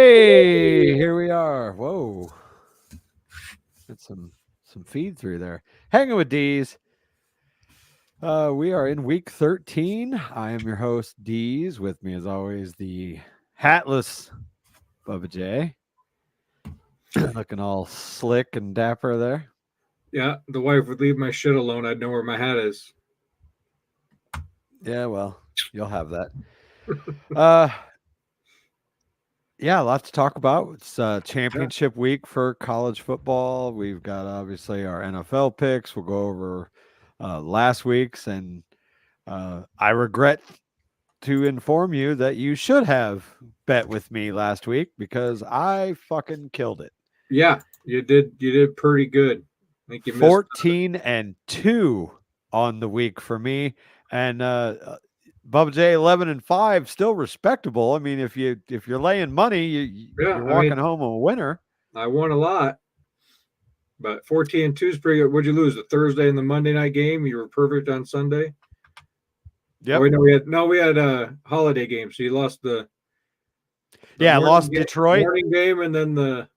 Hey, here we are. Whoa, got some feed through there. Hanging with Deez. We are in week 13. I am your host, Deez. With me, as always, the hatless Bubba J. Looking all slick and dapper there. Yeah, the wife would leave my shit alone. I'd know where my hat is. Yeah, well, you'll have that. Uh, yeah, a lot to talk about. It's championship week for college football. We've got obviously our NFL picks. We'll go over last week's, and I regret to inform you that you should have bet with me last week because I fucking killed it. Yeah, you did. You did pretty good. I think you missed 14-2 on the week for me, and Bubba J 11-5, still respectable. I mean, if you're laying money, Yeah, you're walking home a winner. I won a lot, but 14-2 is pretty good. What'd you lose? The Thursday and the Monday night game. You were perfect on Sunday. Yep. Oh, we had a holiday game, so you lost the I lost Detroit morning game, and then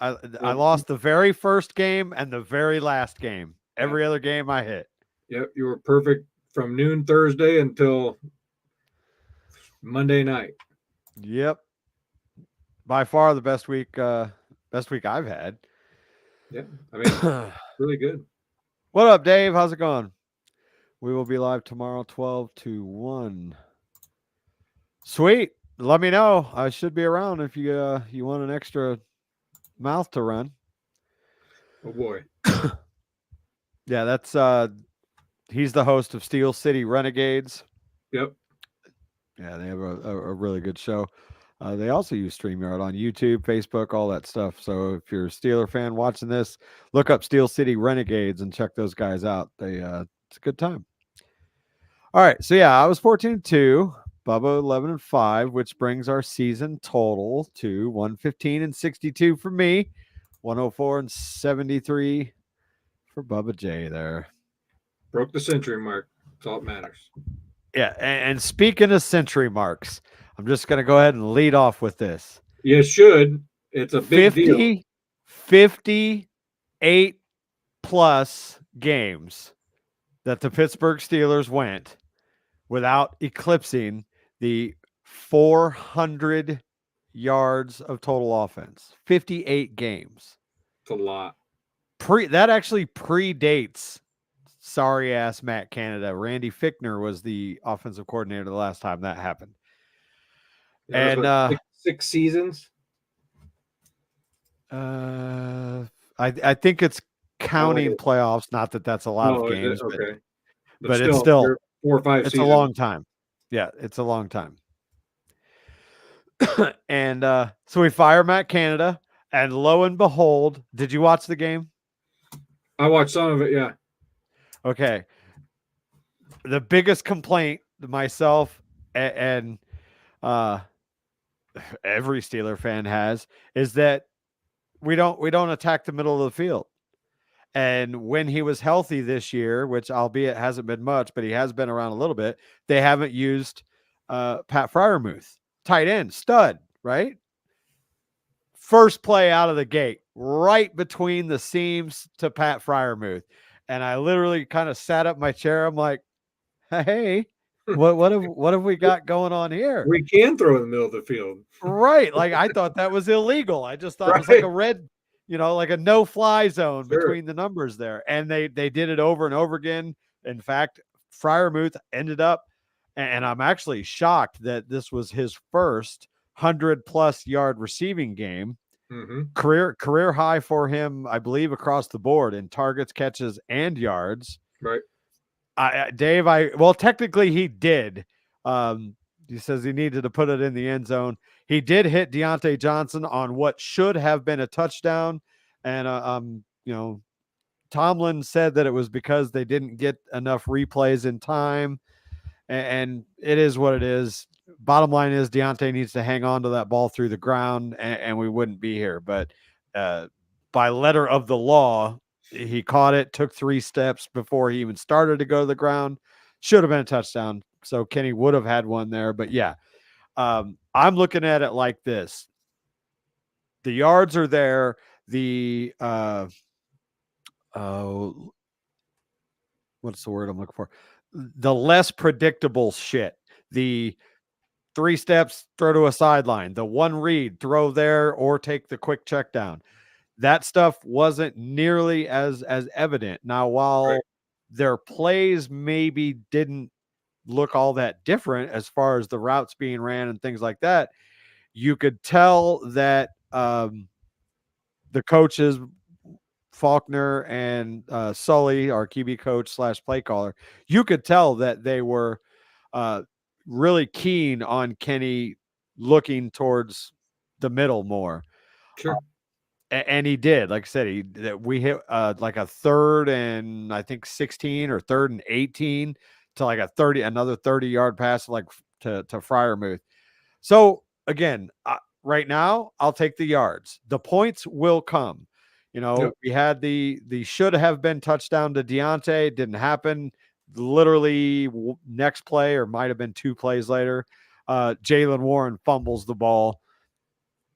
I lost the very first game and the very last game. Every other game I hit. Yep, you were perfect from noon Thursday until Monday night. Yep. By far the best week I've had. Yeah, I mean, really good. What up, Dave? How's it going? We will be live tomorrow, 12-1. Sweet. Let me know. I should be around if you want an extra mouth to run. Oh boy. Yeah, that's he's the host of Steel City Renegades. Yep. Yeah, they have a really good show. They also use StreamYard on YouTube, Facebook, all that stuff. So if you're a Steeler fan watching this, look up Steel City Renegades and check those guys out. It's a good time. All right, so yeah, I was 14-2, Bubba 11-5, which brings our season total to 115-62 for me, 104-73 for Bubba J there. Broke the century mark. That's all that matters. Yeah, and speaking of century marks, I'm just going to go ahead and lead off with this. You should. It's a big deal. 58 plus games that the Pittsburgh Steelers went without eclipsing the 400 yards of total offense. 58 games. It's a lot. That actually predates sorry ass Matt Canada. Randy Fichtner was the offensive coordinator the last time that happened. Yeah, and six seasons. I think it's counting playoffs. Not that that's a lot of games, okay. But it's still 4 or 5 it's seasons. a long time. Yeah, it's a long time. And so we fire Matt Canada, and lo and behold, did you watch the game? I watched some of it, yeah. Okay. The biggest complaint myself and every Steeler fan has is that we don't attack the middle of the field. And when he was healthy this year, which albeit hasn't been much, but he has been around a little bit, they haven't used Pat Freiermuth, tight end, stud, right? First play out of the gate, right between the seams to Pat Freiermuth. And I literally kind of sat up my chair. I'm like, hey, what have we got going on here? We can throw in the middle of the field. Right. Like I thought that was illegal. I just thought it was like a red, like a no-fly zone between the numbers there. And they did it over and over again. In fact, Freiermuth ended up, and I'm actually shocked that this was his first 100+ yard receiving game. Mm-hmm. Career high for him, I believe, across the board in targets, catches, and yards. Right. Dave, technically he did. He says he needed to put it in the end zone. He did hit Deontay Johnson on what should have been a touchdown. And, Tomlin said that it was because they didn't get enough replays in time. And it is what it is. Bottom line is Deontay needs to hang on to that ball through the ground, and we wouldn't be here. But by letter of the law, he caught it, took 3 steps before he even started to go to the ground. Should have been a touchdown. So Kenny would have had one there. But yeah, I'm looking at it like this. The yards are there. The oh, what's the word I'm looking for? The less predictable shit. The 3 steps, throw to a sideline. The one read, throw there or take the quick check down. That stuff wasn't nearly as evident. Now, Right. while their plays maybe didn't look all that different as far as the routes being ran and things like that, you could tell that the coaches, Faulkner and Sully, our QB coach slash play caller, you could tell that they were uh, really keen on Kenny looking towards the middle more. Sure. And he did. Like I said, we hit like a 3rd and I think 16 or 3rd and 18 to like another 30-yard pass like to Fryermuth. So again, right now I'll take the yards. The points will come. Yep. We had the should have been touchdown to Deontay. It didn't happen. Literally next play, or might have been 2 plays later, Jaylen Warren fumbles the ball.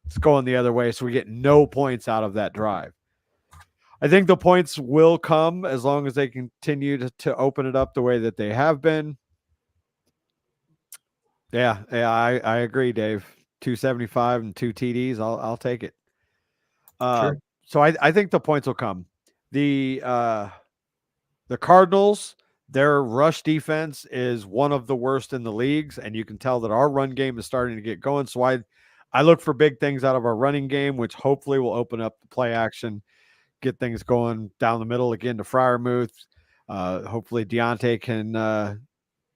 It's going the other way, so we get no points out of that drive. I think the points will come as long as they continue to open it up the way that they have been. Yeah, I agree, Dave. 275 and 2 TDs. I'll take it. Sure. So I think the points will come. The Cardinals, their rush defense is one of the worst in the leagues, and you can tell that our run game is starting to get going. So I look for big things out of our running game, which hopefully will open up the play action, get things going down the middle again to Fryermuth. Hopefully Deontay can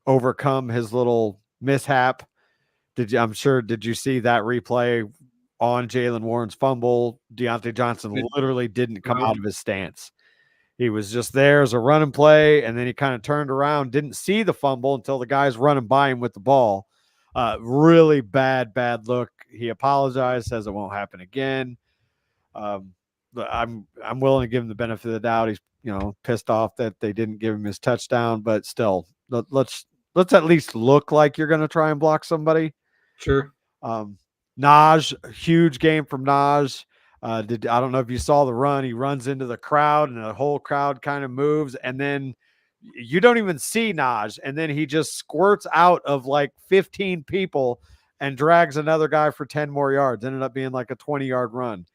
overcome his little mishap. Did you see that replay on Jaylen Warren's fumble? Deontay Johnson literally didn't come out of his stance. He was just there as a running play, and then he kind of turned around, didn't see the fumble until the guy's running by him with the ball. Really bad look. He apologized, says it won't happen again. But I'm willing to give him the benefit of the doubt. He's pissed off that they didn't give him his touchdown, but still, let's at least look like you're going to try and block somebody. Sure. Naj, huge game from Naj. I don't know if you saw the run. He runs into the crowd, and the whole crowd kind of moves, and then you don't even see Naj, and then he just squirts out of like 15 people and drags another guy for 10 more yards. Ended up being like a 20-yard run.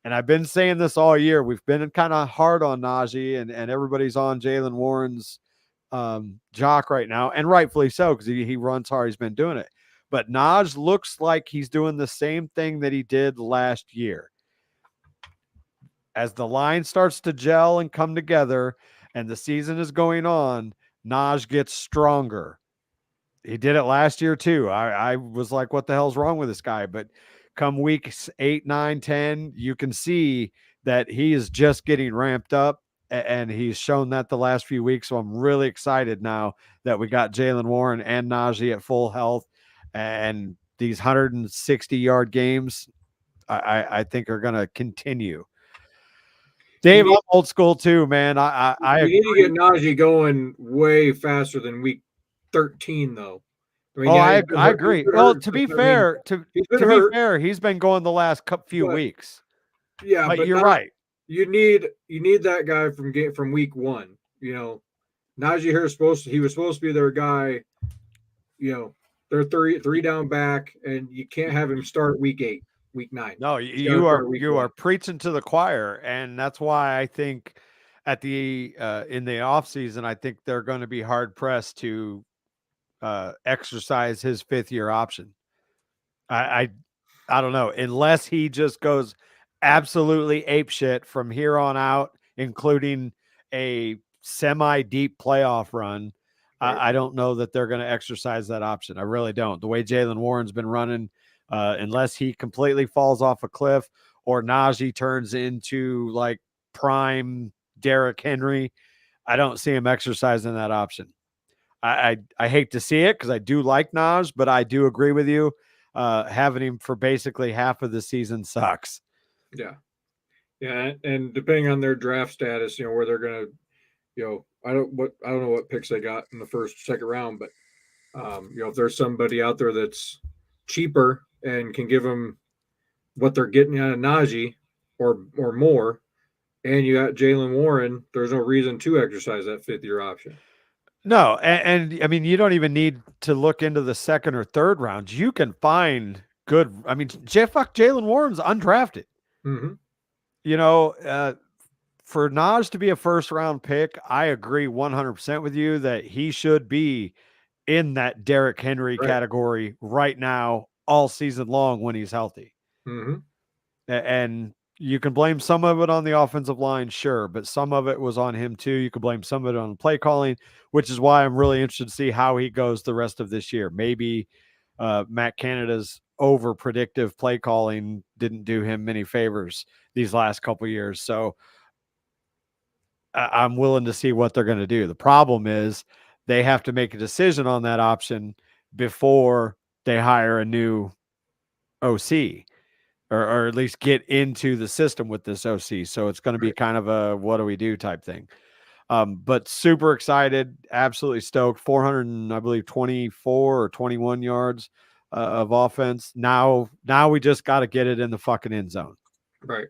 And I've been saying this all year. We've been kind of hard on Najee, and everybody's on Jaylen Warren's jock right now, and rightfully so, because he runs hard. He's been doing it. But Naj looks like he's doing the same thing that he did last year. As the line starts to gel and come together and the season is going on, Naj gets stronger. He did it last year too. I was like, what the hell's wrong with this guy? But come weeks 8, 9, 10, you can see that he is just getting ramped up, and he's shown that the last few weeks. So I'm really excited now that we got Jaylen Warren and Najee at full health, and these 160-yard games, I think are going to continue. Dave, I'm old school too, man. I need to get Najee going way faster than week 13, though. I mean, I agree. Well, to be fair, he's been going the last few weeks. Yeah, but you're right. You need that guy from week 1. Najee here he was supposed to be their guy. They're three down back, and you can't have him start week 8, week 9. No, you are preaching to the choir, and that's why I think at the in the offseason, I think they're going to be hard pressed to exercise his 5th-year option. I don't know, unless he just goes absolutely apeshit from here on out, including a semi-deep playoff run. Right. I don't know that they're going to exercise that option. I really don't. The way Jaylen Warren's been running, unless he completely falls off a cliff or Najee turns into like prime Derrick Henry, I don't see him exercising that option. I hate to see it because I do like Naj, but I do agree with you. Having him for basically half of the season sucks. Yeah. Yeah. And depending on their draft status, where they're going to, I don't know what picks they got in the first, second round, but if there's somebody out there that's cheaper and can give them what they're getting out of Najee or more, and you got Jalen Warren, there's no reason to exercise that 5th-year option. No, and I mean, you don't even need to look into the second or third rounds. You can find good. I mean, Jalen Warren's undrafted. Mm-hmm. You know, for Naj to be a first round pick, I agree 100% with you that he should be in that Derrick Henry Right. category right now, all season long when he's healthy. Mm-hmm. And you can blame some of it on the offensive line, sure, but some of it was on him too. You could blame some of it on play calling, which is why I'm really interested to see how he goes the rest of this year. Maybe Matt Canada's over predictive play calling didn't do him many favors these last couple years. So I'm willing to see what they're going to do. The problem is they have to make a decision on that option before they hire a new OC. Or at least get into the system with this OC. So it's going to be kind of a what do we do type thing. But super excited, absolutely stoked. 400, and I believe 24 or 21 yards of offense. Now we just got to get it in the fucking end zone. Right.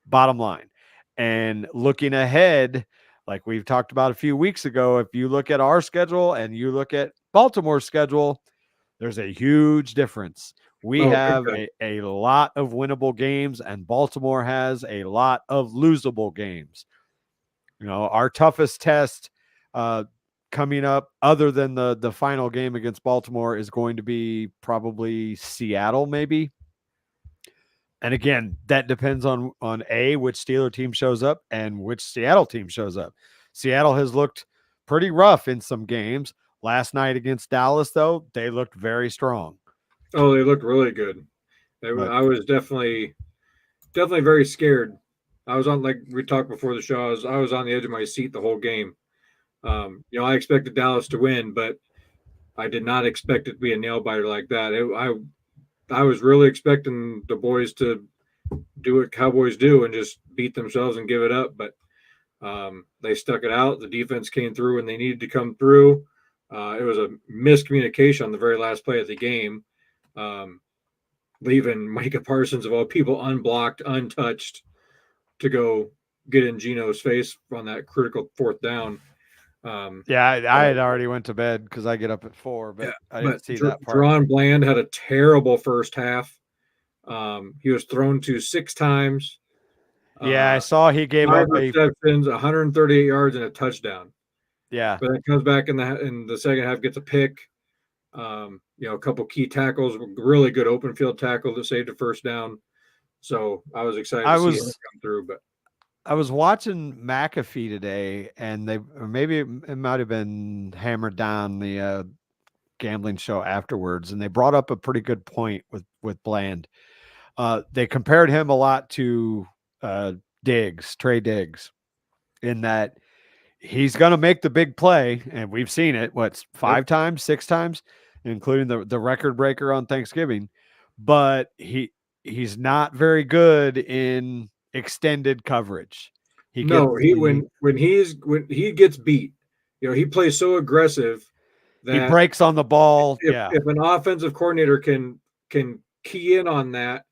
Bottom line. And looking ahead, like we've talked about a few weeks ago, if you look at our schedule and you look at Baltimore's schedule, there's a huge difference. We have a lot of winnable games, and Baltimore has a lot of losable games. You know, our toughest test coming up, other than the final game against Baltimore, is going to be probably Seattle, maybe. And again, that depends on which Steeler team shows up and which Seattle team shows up. Seattle has looked pretty rough in some games. Last night against Dallas, though, they looked very strong. Oh, they looked really good. I was definitely very scared. I was on, like we talked before the show, I was on the edge of my seat the whole game. I expected Dallas to win, but I did not expect it to be a nail biter like that. I was really expecting the boys to do what Cowboys do and just beat themselves and give it up, but they stuck it out. The defense came through when they needed to come through. It was a miscommunication on the very last play of the game, leaving Micah Parsons, of all people, unblocked, untouched to go get in Geno's face on that critical 4th down. I had already went to bed because I get up at 4, but I didn't see that part. Deron Bland had a terrible first half. He was thrown to 6 times. Yeah, I saw he gave 5 up receptions, 138 yards, and a touchdown. Yeah, but then comes back in the second half, gets a pick. A couple key tackles, really good open field tackle that saved a first down. So I was excited to see him come through. But I was watching McAfee today, and maybe it might have been Hammered Down, the gambling show afterwards, and they brought up a pretty good point with Bland. They compared him a lot to Trey Diggs, in that he's going to make the big play, and we've seen it, 5 times, 6 times, including the record breaker on Thanksgiving, but he's not very good in extended coverage. When he gets beat, he plays so aggressive that he breaks on the ball. If an offensive coordinator can key in on that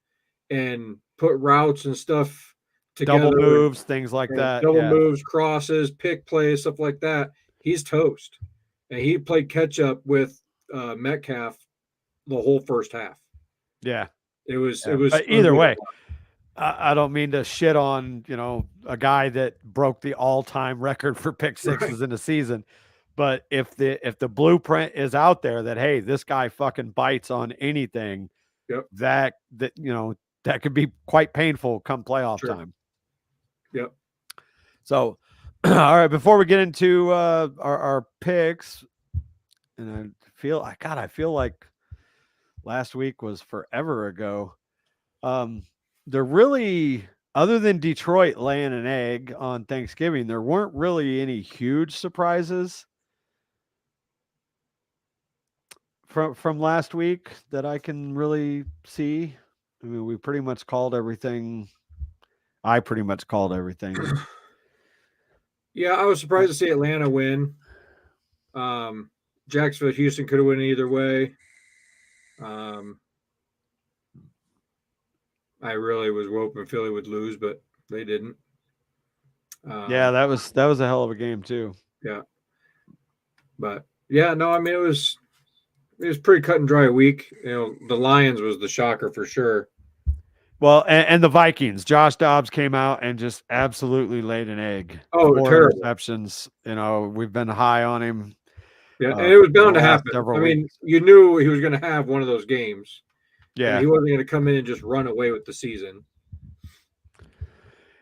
and put routes and stuff together, double moves, things like that, moves, crosses, pick plays, stuff like that, he's toast. And he played catch up with Metcalf the whole first half. Yeah, it was. But either way, I don't mean to shit on a guy that broke the all-time record for pick sixes in a season, but if the blueprint is out there that, hey, this guy fucking bites on anything, that could be quite painful come playoff time. Yep. So, all right, before we get into our picks, and I feel like last week was forever ago. They're really, other than Detroit laying an egg on Thanksgiving, there weren't really any huge surprises from last week that I can really see. I mean, we pretty much called everything. I pretty much called everything. Yeah, I was surprised to see Atlanta win. Jacksonville, Houston could have won either way. I really was hoping Philly would lose, but they didn't. Yeah, that was a hell of a game too. Yeah, but yeah, no, I mean it was pretty cut and dry week. The Lions was the shocker for sure. Well, and the Vikings, Josh Dobbs came out and just absolutely laid an egg. Oh, 4 terrible. interceptions. We've been high on him. Yeah, and it was The bound to last happen. several I mean, weeks. you knew he was going to have one of those games, and Yeah. he wasn't going to come in and just run away with the season.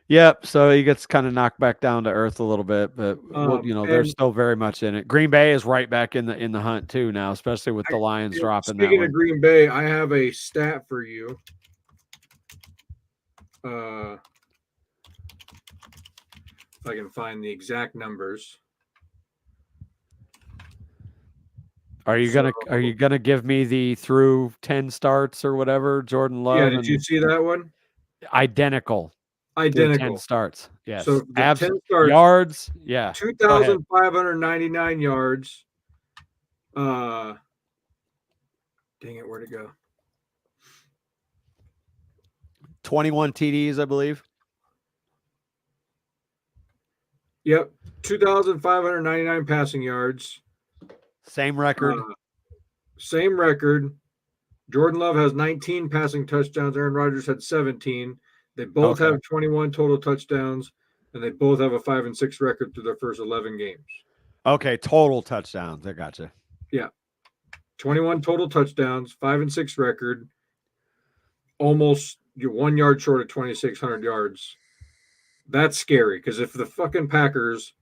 Yep. So he gets kind of knocked back down to earth a little bit, but they're And still very much in it. Green Bay is right back in the hunt too now, especially with the Lions dropping that speaking one. of Green Bay, I have a stat for you. If I can find the exact numbers. Are you gonna give me the through 10 starts or whatever, Jordan Yeah, Love did you and see that one? identical through 10 Identical. starts? So Yes. the 10 starts, Yards. Yeah. Go ahead. 2,599 yards. Dang it, where'd it go? 21 TDs, I believe. Yep, 2,599 passing yards. Same record. Same record. Jordan Love has 19 passing touchdowns. Aaron Rodgers had 17. They both have 21 total touchdowns, and they both have a 5-6 record through their first 11 games. Okay, total touchdowns. I gotcha. Yeah, 21 total touchdowns, 5-6 record. Almost 1 yard short of 2,600 yards. That's scary because if the fucking Packers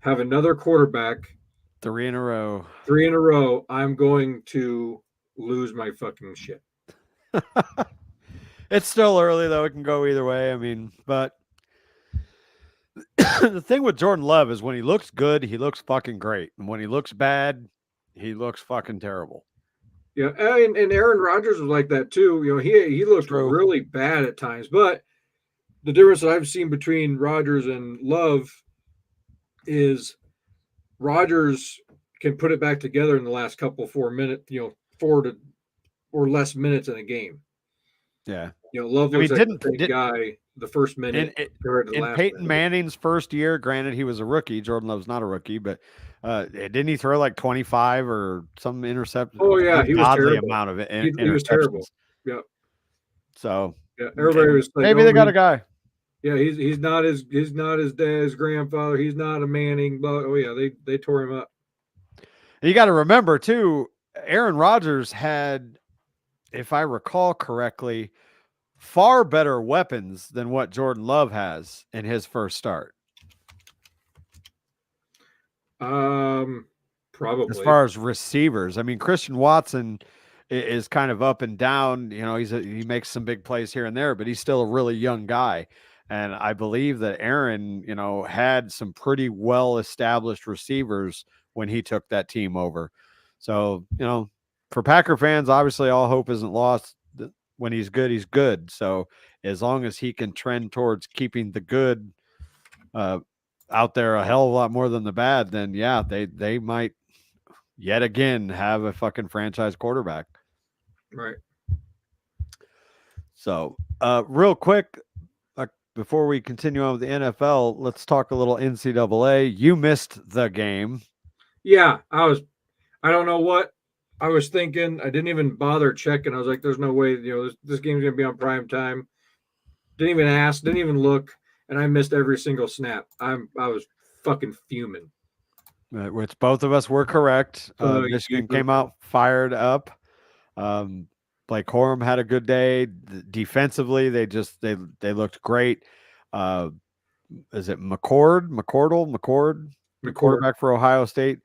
have another quarterback 3 in a row, I'm going to lose my fucking shit. It's still early though. It can go either way. I mean, but the thing with Jordan Love is when he looks good, he looks fucking great, and when he looks bad, he looks fucking terrible. Yeah, and Aaron Rodgers was like that too. He looked really bad at times, but the difference that I've seen between Rodgers and Love is Rodgers can put it back together in the last couple 4 minutes, 4 to or less minutes in a game. Yeah. Love looks like the same guy the first minute compared to the last. Peyton Manning's first year, granted he was a rookie. Jordan Love's not a rookie, but didn't he throw like 25 or some interception? Oh yeah, he was terrible. Amount of it. He was terrible. Yeah. So yeah, everybody was like, maybe they got a guy. Yeah, he's not his dad's grandfather. He's not a Manning. But oh yeah, they tore him up. You got to remember too, Aaron Rodgers had, if I recall correctly, far better weapons than what Jordan Love has in his first start. Probably. As far as receivers, I mean, Christian Watson is kind of up and down. He makes some big plays here and there, but he's still a really young guy. And I believe that Aaron, had some pretty well-established receivers when he took that team over. So, for Packer fans, obviously all hope isn't lost. When he's good, he's good. So as long as he can trend towards keeping the good out there a hell of a lot more than the bad, then yeah, they might yet again have a fucking franchise quarterback. Right. So real quick, before we continue on with the NFL, let's talk a little NCAA. You missed the game. Yeah, I don't know what I was thinking. I didn't even bother checking. I was like, there's no way, this game's going to be on prime time. Didn't even ask, didn't even look, and I missed every single snap. I was fucking fuming. Which both of us were correct. Michigan came out fired up. Blake Corum had a good day. Defensively, they looked great. Is it McCord? The quarterback for Ohio State.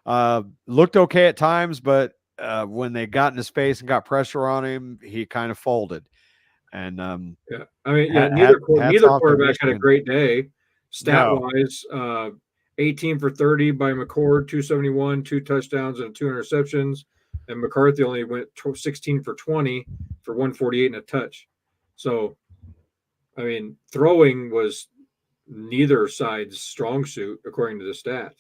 Looked okay at times, but when they got into space and got pressure on him, he kind of folded. And yeah, I mean, neither quarterback had a great day. Stat wise, 18 for 30 by McCord, 271, 2 touchdowns and 2 interceptions. And McCarthy only went 16 for 20 for 148 and a touch. So, I mean, throwing was neither side's strong suit according to the stats.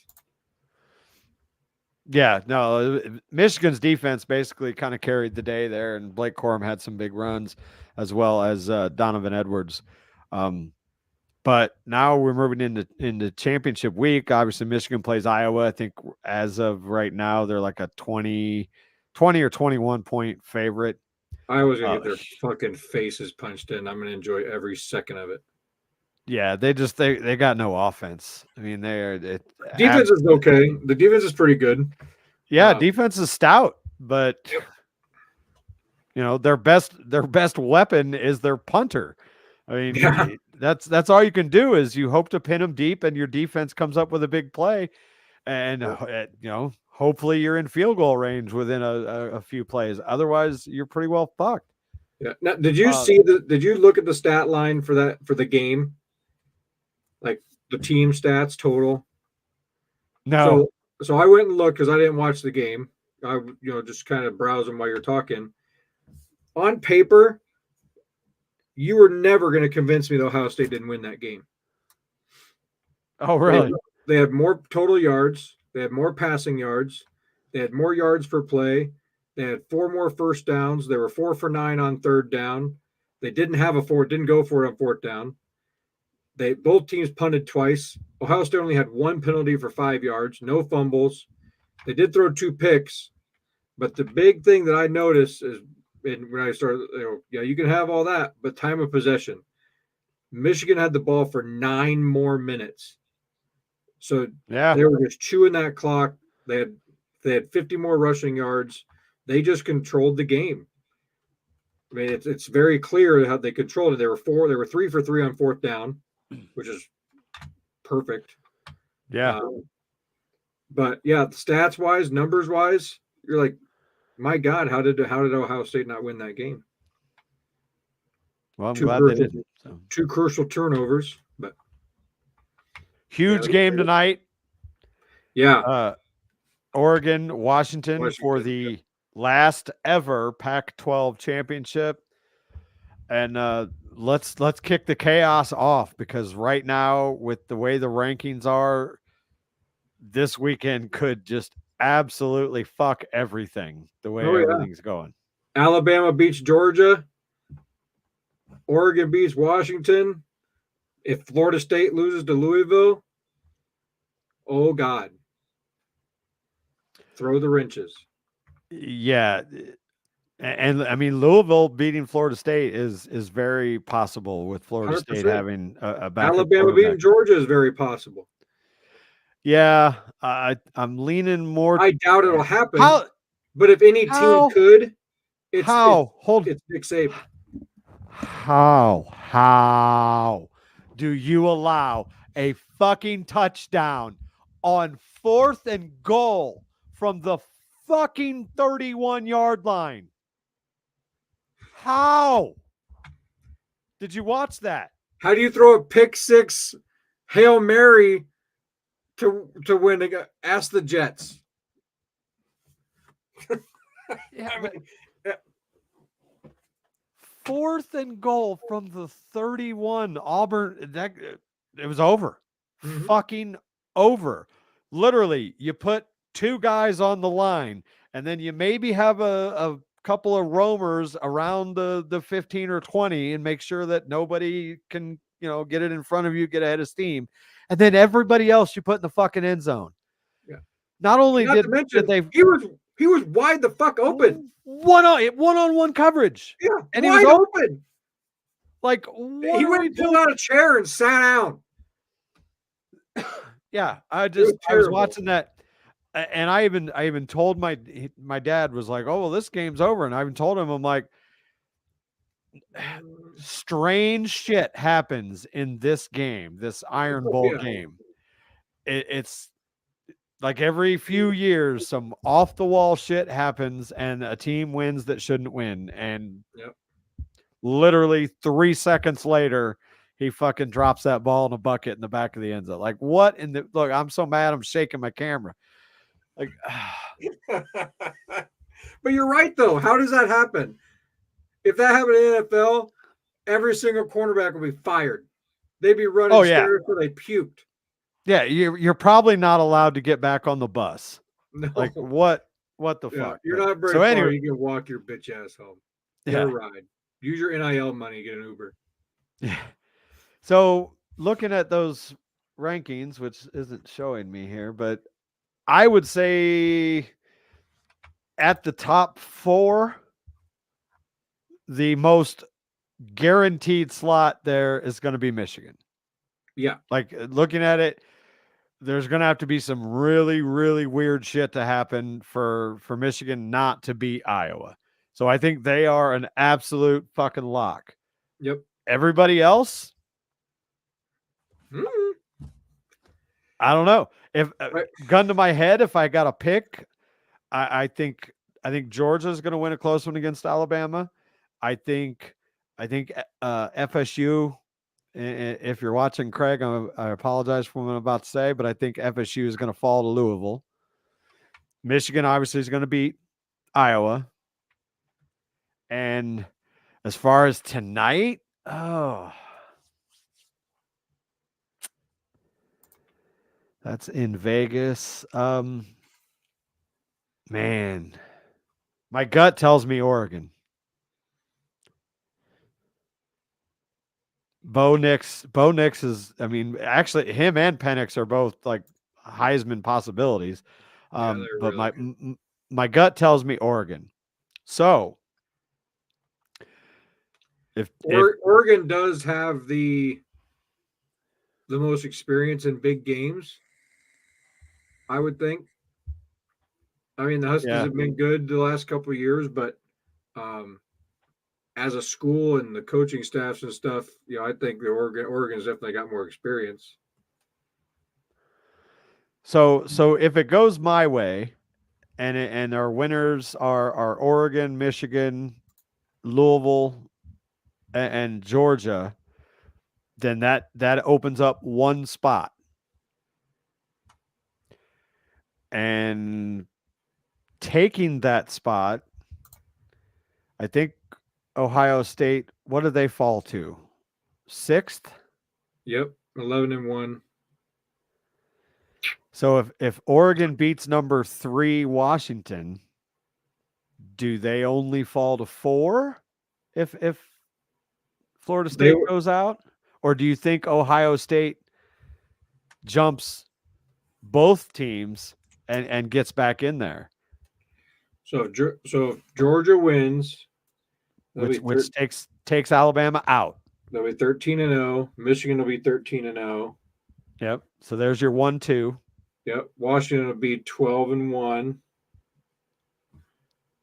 Yeah, no, Michigan's defense basically kind of carried the day there, and Blake Corum had some big runs, as well as Donovan Edwards. Um, but now we're moving into championship week. Obviously, Michigan plays Iowa. I think as of right now, they're like a 20 or 21 point favorite. Iowa's gonna Uh, get their fucking faces punched in. I'm gonna enjoy every second of it. yeah, they got no offense. I mean, Defense is okay. The defense is pretty good. yeah, defense is stout, but Yep. you know their best weapon is their punter. I mean, Yeah. that's all you can do is you hope to pin them deep, and your defense comes up with a big play, and you know hopefully you're in field goal range within a few plays. Otherwise, you're pretty well fucked. Yeah. Now, did you see the? Did you look at the stat line for the game? Like the team stats total. No, So I went and looked because I didn't watch the game. I just kind of browsing while you're talking. On paper, you were never going to convince me that Ohio State didn't win that game. oh really? They had more total yards. They had more passing yards. They had more yards per play. They had 4 more first downs. They were 4 for 9 on third down. They didn't go for it on fourth down. Both teams punted twice. Ohio State only had 1 penalty for 5 yards, no fumbles. They did throw 2 picks, but the big thing that I noticed is when I started, you can have all that, but time of possession. Michigan had the ball for 9 more minutes. So Yeah, they were just chewing that clock. They had 50 more rushing yards. They just controlled the game. I mean, it's very clear how they controlled it. They were 3 for 3 on fourth down, which is perfect. yeah. But yeah, stats wise, numbers wise, you're like, my God, how did Ohio State not win that game? Well, I'm glad they didn't. So. 2 crucial turnovers, but Huge game tonight. Yeah. Oregon, Washington for the last ever Pac-12 championship. And let's kick the chaos off, because right now, with the way the rankings are, this weekend could just absolutely fuck everything the way everything's going. Alabama beats Georgia. Oregon beats Washington. If Florida State loses to Louisville, oh God. Throw the wrenches. Yeah. And I mean, Louisville beating Florida State is very possible, with Florida 100%. State having a backup Alabama beating Georgia is very possible. Yeah, I'm leaning more. I doubt it'll happen. But if any team could, it's Nick Saban. How do you allow a fucking touchdown on 4th and goal from the fucking 31-yard line? How? Did you watch that? How do you throw a pick six Hail Mary to win? Ask the Jets. Yeah, I mean, 4th and goal from the 31. Auburn, it was over. Mm-hmm. Fucking over. Literally, you put 2 guys on the line, and then you maybe have a couple of roamers around the 15 or 20 and make sure that nobody can, get it in front of you, get ahead of steam. And then everybody else you put in the fucking end zone. Yeah. Not only did they... He was wide the fuck open. One-on-one coverage. Yeah, and he was open. Like, he went and pulled out a chair and sat down. Yeah, I was watching that, and I even told my dad was like, "Oh, well, this game's over," and I even told him, I'm like, strange shit happens in this game, this Iron Bowl game. It's like every few years, some off the wall shit happens, and a team wins that shouldn't win, and literally 3 seconds later, he fucking drops that ball in a bucket in the back of the end zone. Like, what in the look? I'm so mad. I'm shaking my camera. Like, but you're right though. How does that happen? If that happened in the NFL, every single cornerback would be fired. They'd be running stairs until they puked. Yeah, you're probably not allowed to get back on the bus. Like No. what the Yeah, fuck? you're But not very so far. anyway, You can walk your bitch ass home. Get a yeah. ride. Use your NIL money. Get an Uber. Yeah. So looking at those rankings, which isn't showing me here, but I would say at the top 4, the most guaranteed slot there is going to be Michigan. Yeah. Like looking at it, there's going to have to be some really, really weird shit to happen for Michigan not to beat Iowa. So I think they are an absolute fucking lock. Yep. Everybody else, Mm. I don't know. If Right. gun to my head, if I got to pick, I think Georgia is going to win a close one against Alabama. I think FSU. If you're watching, Craig, I apologize for what I'm about to say, but I think FSU is going to fall to Louisville. Michigan obviously is going to beat Iowa. And as far as tonight, oh, that's in Vegas. Man, my gut tells me Oregon. Bo Nix is, I mean, actually, him and Penix are both like Heisman possibilities. Yeah, they're But really my good. my gut tells me Oregon. So if Oregon does have the most experience in big games, I would think. I mean, the Huskies yeah, have been good the last couple of years, but um, as a school and the coaching staffs and stuff, I think the Oregon's definitely got more experience. so if it goes my way, and our winners are Oregon, Michigan, Louisville, and Georgia, then that opens up one spot. And taking that spot, I think Ohio State, what do they fall to? 6th? Yep, 11-1. So if Oregon beats number 3 Washington, do they only fall to 4 if Florida They State goes out? Or do you think Ohio State jumps both teams and gets back in there, so if Georgia wins, they'll be which takes Alabama out. they'll be 13-0. Michigan will be 13-0. Yep. So there's your 1-2. Yep, Washington will be 12-1.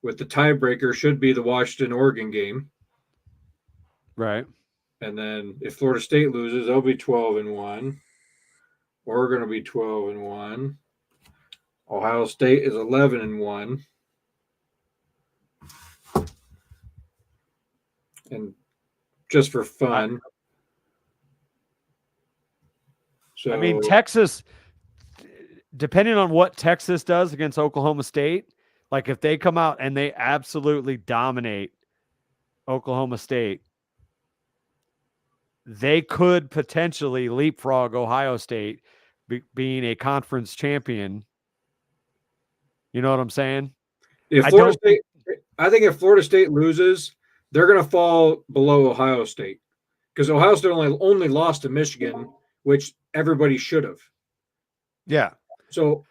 With the tiebreaker should be the Washington Oregon game. Right. And then if Florida State loses, they'll be 12-1. Oregon will be 12-1. Ohio State is 11-1. And just for I, fun. I mean, So Texas, depending on what Texas does against Oklahoma State, like if they come out and they absolutely dominate Oklahoma State, they could potentially leapfrog Ohio State being a conference champion. You know what I'm saying? if I Florida don't think, State, I think if Florida State loses, they're going to fall below Ohio State because Ohio State only lost to Michigan, which everybody should have. yeah. So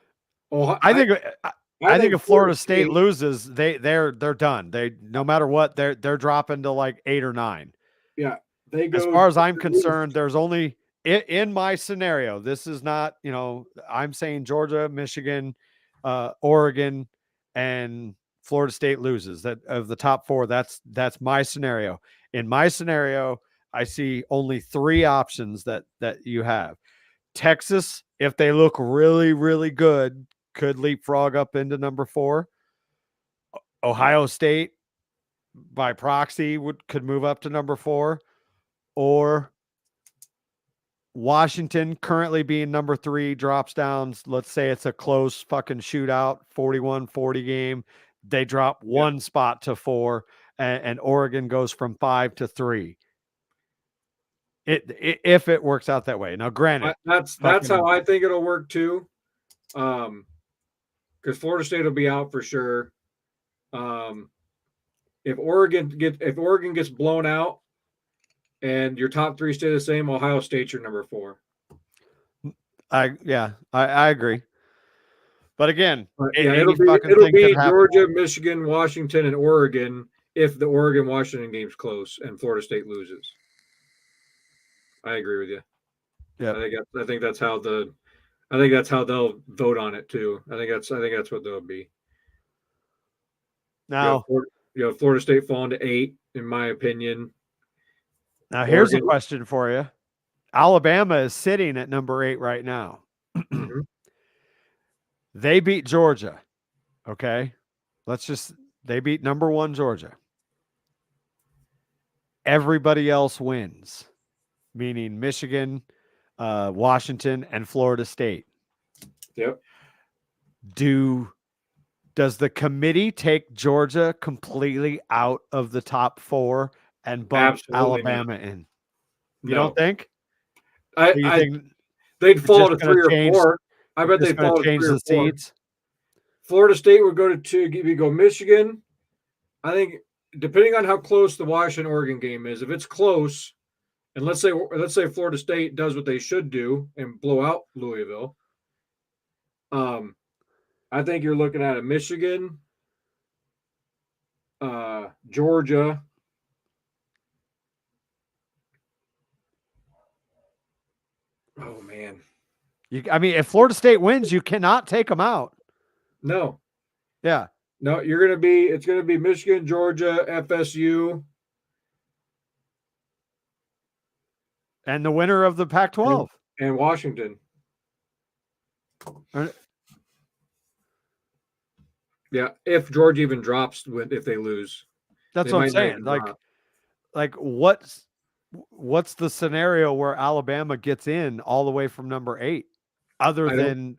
Ohio, I think I I think think if Florida Florida State State, loses, they're done. They no matter what, they're dropping to like 8 or 9. yeah, they As go. far as I'm concerned, there's only in my scenario. This is not, I'm saying Georgia, Michigan, Oregon, and Florida State loses. That of the top 4, that's my scenario. In my scenario, I see only 3 options that you have. Texas, if they look really, really good, could leapfrog up into number 4. Ohio State, by proxy, could move up to number 4, or Washington, currently being number 3, drops down. Let's say it's a close fucking shootout, 41-40 game. They drop Yeah, one spot to 4, and Oregon goes from 5 to 3. If it works out that way. Now, granted, that's how fucking I think it'll work too. Um, because Florida State will be out for sure. If Oregon gets blown out and your top three stay the same, Ohio State's your number 4. I agree. But again, yeah, any fucking it'll thing could be happen. Georgia, Michigan, Washington, and Oregon if the Oregon-Washington game's close and Florida State loses. I agree with you. Yeah, I think that's how they'll vote on it too. I think that's what they'll be. now Florida State falling to 8, in my opinion. here's a question for you. Alabama is sitting at number 8 right now. Mm-hmm. They beat Georgia. Okay. They beat number 1 Georgia. Everybody else wins, meaning Michigan, Washington, and Florida State. Yep. Does the committee take Georgia completely out of the top 4 and bump Alabama in? You don't think? You think they'd fall to 3 or 4? I bet they'd fall to 3 or 4. Seeds? Florida State would go to 2. You go Michigan. I think depending on how close the Washington-Oregon game is, if it's close, and let's say Florida State does what they should do and blow out Louisville, I think you're looking at a Michigan, Georgia. Oh man! If Florida State wins, you cannot take them out. No. Yeah. No, it's going to be Michigan, Georgia, FSU. And the winner of the Pac-12. And Washington. Yeah, if Georgia even drops, if they lose. That's what I'm saying. Like what's the scenario where Alabama gets in all the way from number 8? Other than,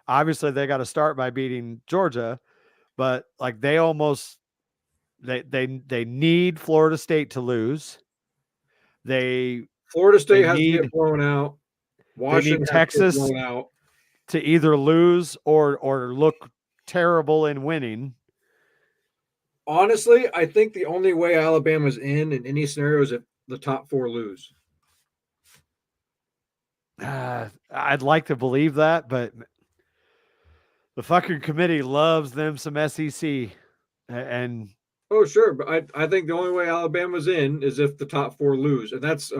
obviously, they got to start by beating Georgia. But like they need Florida State to lose. Florida State has to get blown out. Washington need Texas blown out to either lose or look terrible in winning. Honestly, I think the only way Alabama's in any scenario is if the top 4 lose. I'd like to believe that, but the fucking committee loves them some SEC, and oh sure, but I think the only way Alabama's in is if the top 4 lose, and that's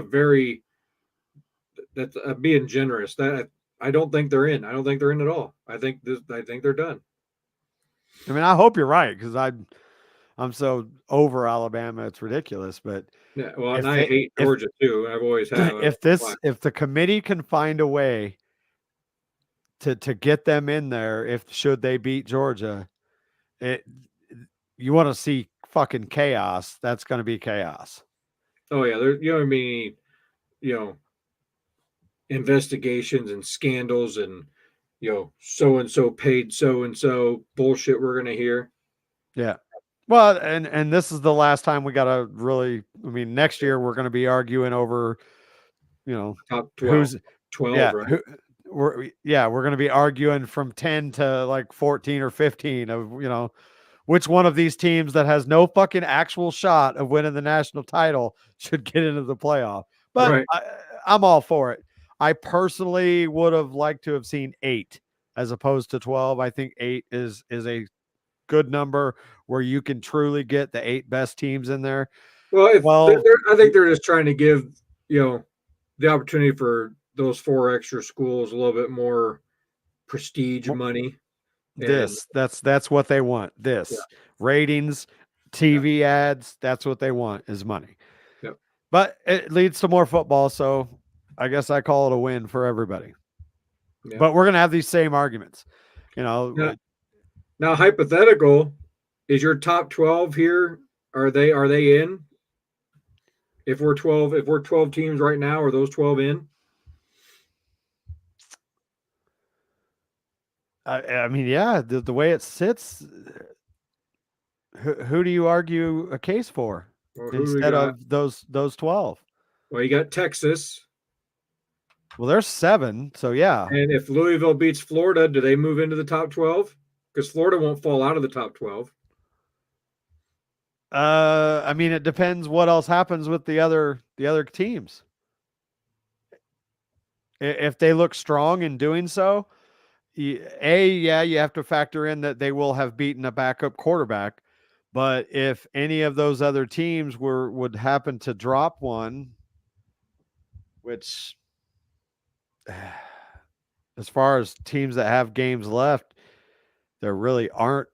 being generous. That I don't think they're in. I don't think they're in at all. I think they're done. I mean, I hope you're right because I'm so over Alabama, it's ridiculous. But yeah, well, and I hate Georgia too. I've always had. If the committee can find a way to get them in there, should they beat Georgia, you want to see fucking chaos. That's going to be chaos. Oh yeah, investigations and scandals and so and so paid so and so bullshit we're going to hear. Yeah. Well, and this is the last time we got to really. I mean, next year we're going to be arguing over, top 12, who's 12, yeah, right? We're going to be arguing from 10 to like 14 or 15 of which one of these teams that has no fucking actual shot of winning the national title should get into the playoff. But right. I'm all for it. I personally would have liked to have seen 8 as opposed to 12. I think 8 is a good number where you can truly get the 8 best teams in there. Well, I think they're just trying to give the opportunity for those 4 extra schools a little bit more prestige money. That's what they want. Ratings, TV ads, that's what they want is money. Yep. But it leads to more football, so I guess I call it a win for everybody. Yeah. But we're gonna have these same arguments, Now, hypothetical, is your top 12 here? Are they in? If we're 12 teams right now, are those 12 in? I mean, yeah, the way it sits, who do you argue a case for instead of those 12? Well, you got Texas. Well, there's 7, so yeah. And if Louisville beats Florida, do they move into the top 12? because Florida won't fall out of the top 12. I mean, it depends what else happens with the other teams. If they look strong in doing so, you have to factor in that they will have beaten a backup quarterback. But if any of those other teams would happen to drop one, which as far as teams that have games left, there aren't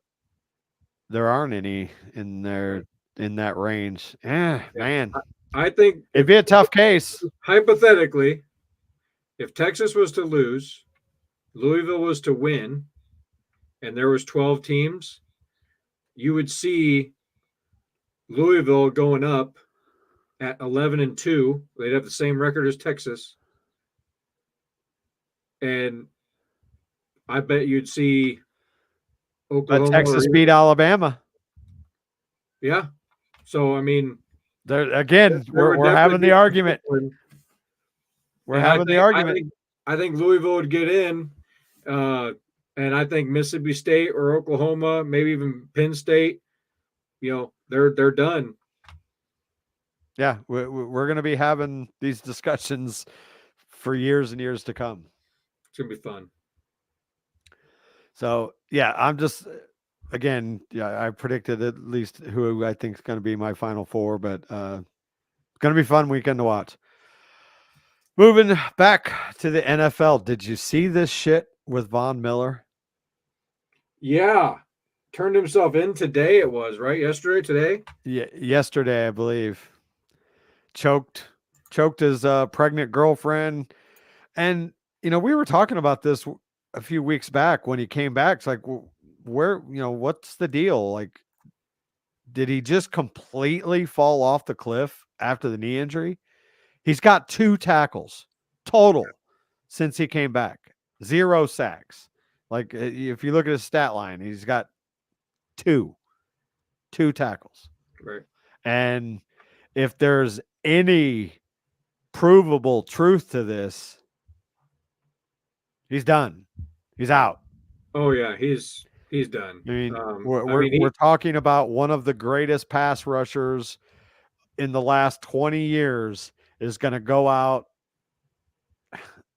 any in that range. Man, I think it'd be a tough case. Hypothetically, if Texas was to lose, Louisville was to win, and there was 12 teams, you would see Louisville going up at 11-2. They'd have the same record as Texas. And I bet you'd see Oklahoma. But Texas beat Alabama. Yeah. So, I mean, we're having the argument. We're having the argument. I think Louisville would get in. And I think Mississippi State or Oklahoma, maybe even Penn State, they're done. Yeah, we're going to be having these discussions for years and years to come. It's going to be fun. So, yeah, I'm just, again, I predicted at least who I think is going to be my Final Four, but it's going to be a fun weekend to watch. Moving back to the NFL, did you see this shit with Von Miller? Yeah. Turned himself in today, it was, right? Today? Yeah, yesterday, I believe. Choked his pregnant girlfriend. And, we were talking about this a few weeks back when he came back. It's like, where, what's the deal? Like, did he just completely fall off the cliff after the knee injury? He's got 2 tackles total since he came back, 0 sacks. Like, if you look at his stat line, he's got 2 tackles. Right. And if there's any provable truth to this, he's done. He's out. Oh yeah, he's done. I mean, we're talking about one of the greatest pass rushers in the last 20 years is going to go out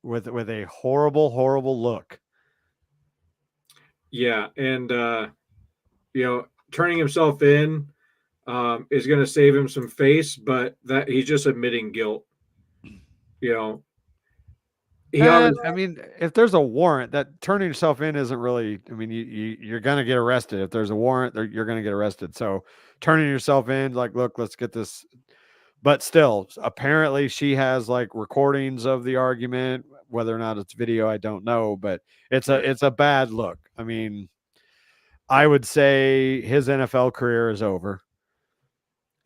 with a horrible, horrible look. Yeah, and turning himself in is going to save him some face, but that he's just admitting guilt. I mean, if there's a warrant, that turning yourself in isn't really. I mean, you're going to get arrested if there's a warrant. You're going to get arrested. So turning yourself in, like, look, let's get this. But still, apparently she has like recordings of the argument. Whether or not it's video, I don't know. But it's a bad look. I mean, I would say his NFL career is over.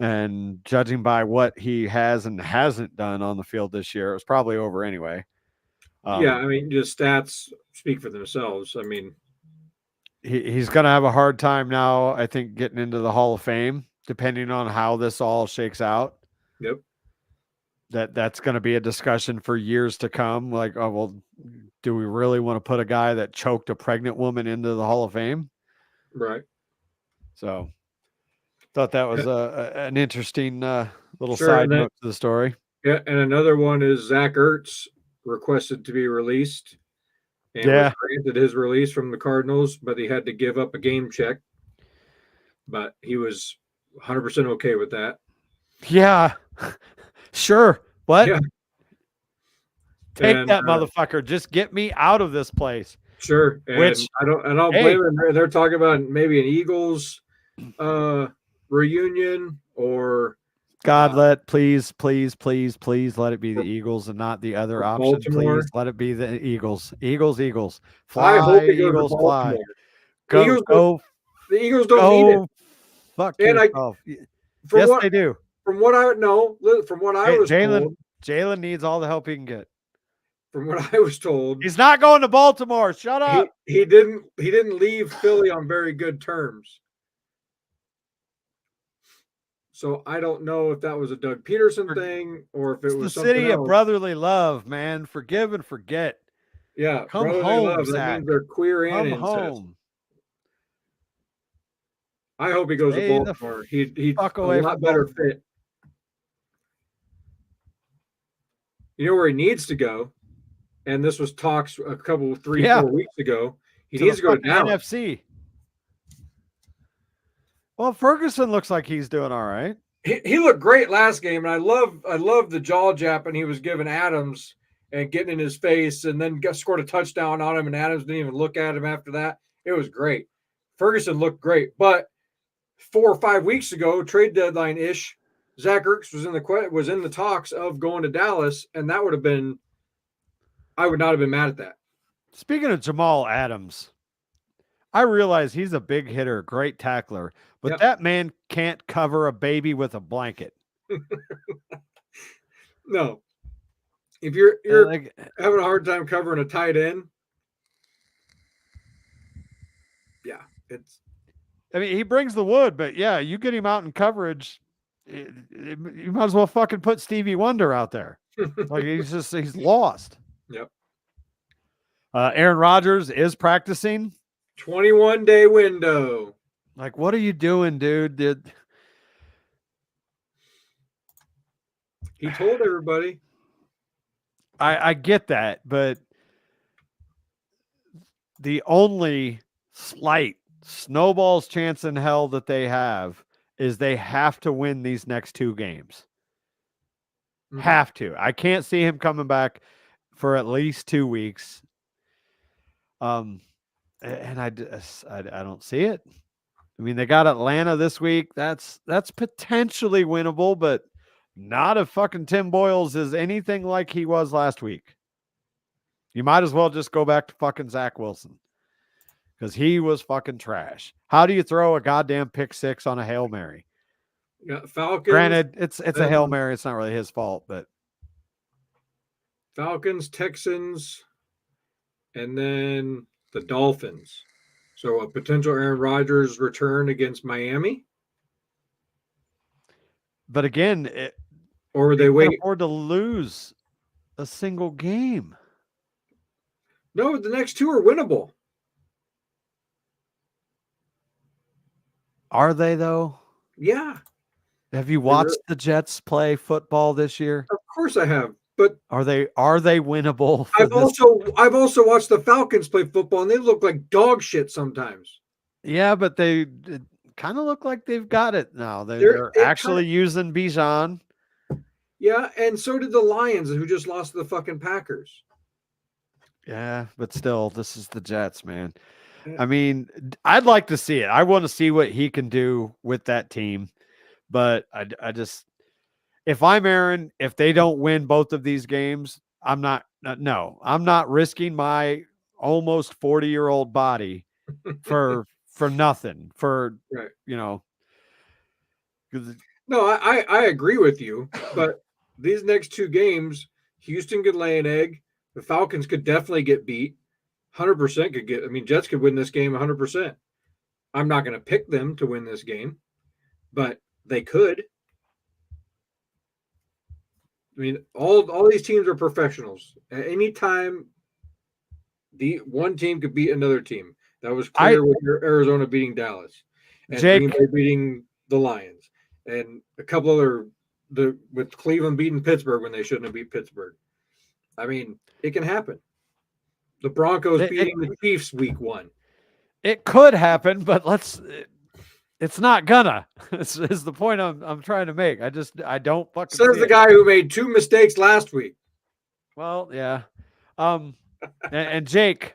And judging by what he has and hasn't done on the field this year, it was probably over anyway. Yeah, I mean, just stats speak for themselves. I mean, he's going to have a hard time now, I think, getting into the Hall of Fame, depending on how this all shakes out. Yep. That's going to be a discussion for years to come. Like, oh, well, do we really want to put a guy that choked a pregnant woman into the Hall of Fame? Right. So thought that was an interesting little side note to the story. Yeah, and another one is Zach Ertz requested to be released and was granted his release from the Cardinals, but he had to give up a game check. But he was 100% okay with that. Yeah, sure. What? Yeah. Take that motherfucker. Just get me out of this place. Sure. And I don't blame him. They're talking about maybe an Eagles reunion or God, please let it be the Eagles and not the other option. Baltimore. Please let it be the Eagles. Eagles. Fly, I hope Eagles fly. The Eagles don't need it. Fuck yourself. Yes, they do. From what I know, from what I was told, Jalen needs all the help he can get. From what I was told, he's not going to Baltimore. Shut up. He didn't leave Philly on very good terms. So I don't know if that was a Doug Peterson thing or if it was the city of brotherly love, man. Forgive and forget. Yeah, come home, love. That means they're queer and incest. Home. I hope he goes to Stay the Baltimore. He's fuck a away lot from better Baltimore. fit. You know where he needs to go, and this was talks a couple, 3, Yeah, 4 weeks ago. He to the needs to go to fucking Dallas. NFC. Well, Ferguson looks like he's doing all right. He looked great last game, and I love the jaw japping he was giving Adams and getting in his face, and then scored a touchdown on him, and Adams didn't even look at him after that. It was great. Ferguson looked great, but 4 or 5 weeks ago, trade deadline ish, Zach Ertz was in the talks of going to Dallas, and that would have been. I would not have been mad at that. Speaking of Jamal Adams, I realize he's a big hitter, great tackler, but Yep. that man can't cover a baby with a blanket. No, if you're Like, having a hard time covering a tight end, yeah, it's I mean, he brings the wood, but yeah, you get him out in coverage, you might as well fucking put Stevie Wonder out there. Like he's lost. yep. Aaron Rodgers is practicing. 21-day window. Like, what are you doing, dude? He told everybody. I get that, but the only slight snowball's chance in hell that they have is they have to win these next 2 games. Mhm. Have to. I can't see him coming back for at least 2 weeks. And I don't see it. I mean, they got Atlanta this week. That's potentially winnable, but not if fucking Tim Boyles is anything like he was last week. You might as well just go back to fucking Zach Wilson because he was fucking trash. How do you throw a goddamn pick 6 on a Hail Mary? Yeah, Falcons. Granted, it's a Hail Mary. It's not really his fault, but Falcons, Texans, and then the Dolphins. So a potential Aaron Rodgers return against Miami. But again, Or would they they can't wait? afford to lose a single game. No, the next 2 are winnable. Are they though? Yeah. Have you watched the Jets play football this year? Of course I have. But Are they winnable? I've also watched the Falcons play football, and they look like dog shit sometimes. Yeah, but they kind of look like they've got it now. They're actually using Bijan. Yeah, and so did the Lions, who just lost to the fucking Packers. Yeah, but still, this is the Jets, man. Yeah. I mean, I'd like to see it. I want to see what he can do with that team. But I just, if I'm Aaron, if they don't win both of these games, I'm not risking my almost 40-year-old body for nothing, Right. No, I agree with you, but these next 2 games, Houston could lay an egg. The Falcons could definitely get beat. 100% could get. I mean, Jets could win this game 100%. I'm not going to pick them to win this game, but they could. I mean, all these teams are professionals. At any time, the one team could beat another team. That was clear with Arizona beating Dallas, and Green Bay beating the Lions, and a couple other with Cleveland beating Pittsburgh when they shouldn't have beat Pittsburgh. I mean, it can happen. The Broncos beating the Chiefs week 1. It could happen, but it's not gonna. Is the point I'm trying to make. I don't fucking says the guy who made 2 mistakes last week. Well, yeah. And Jake,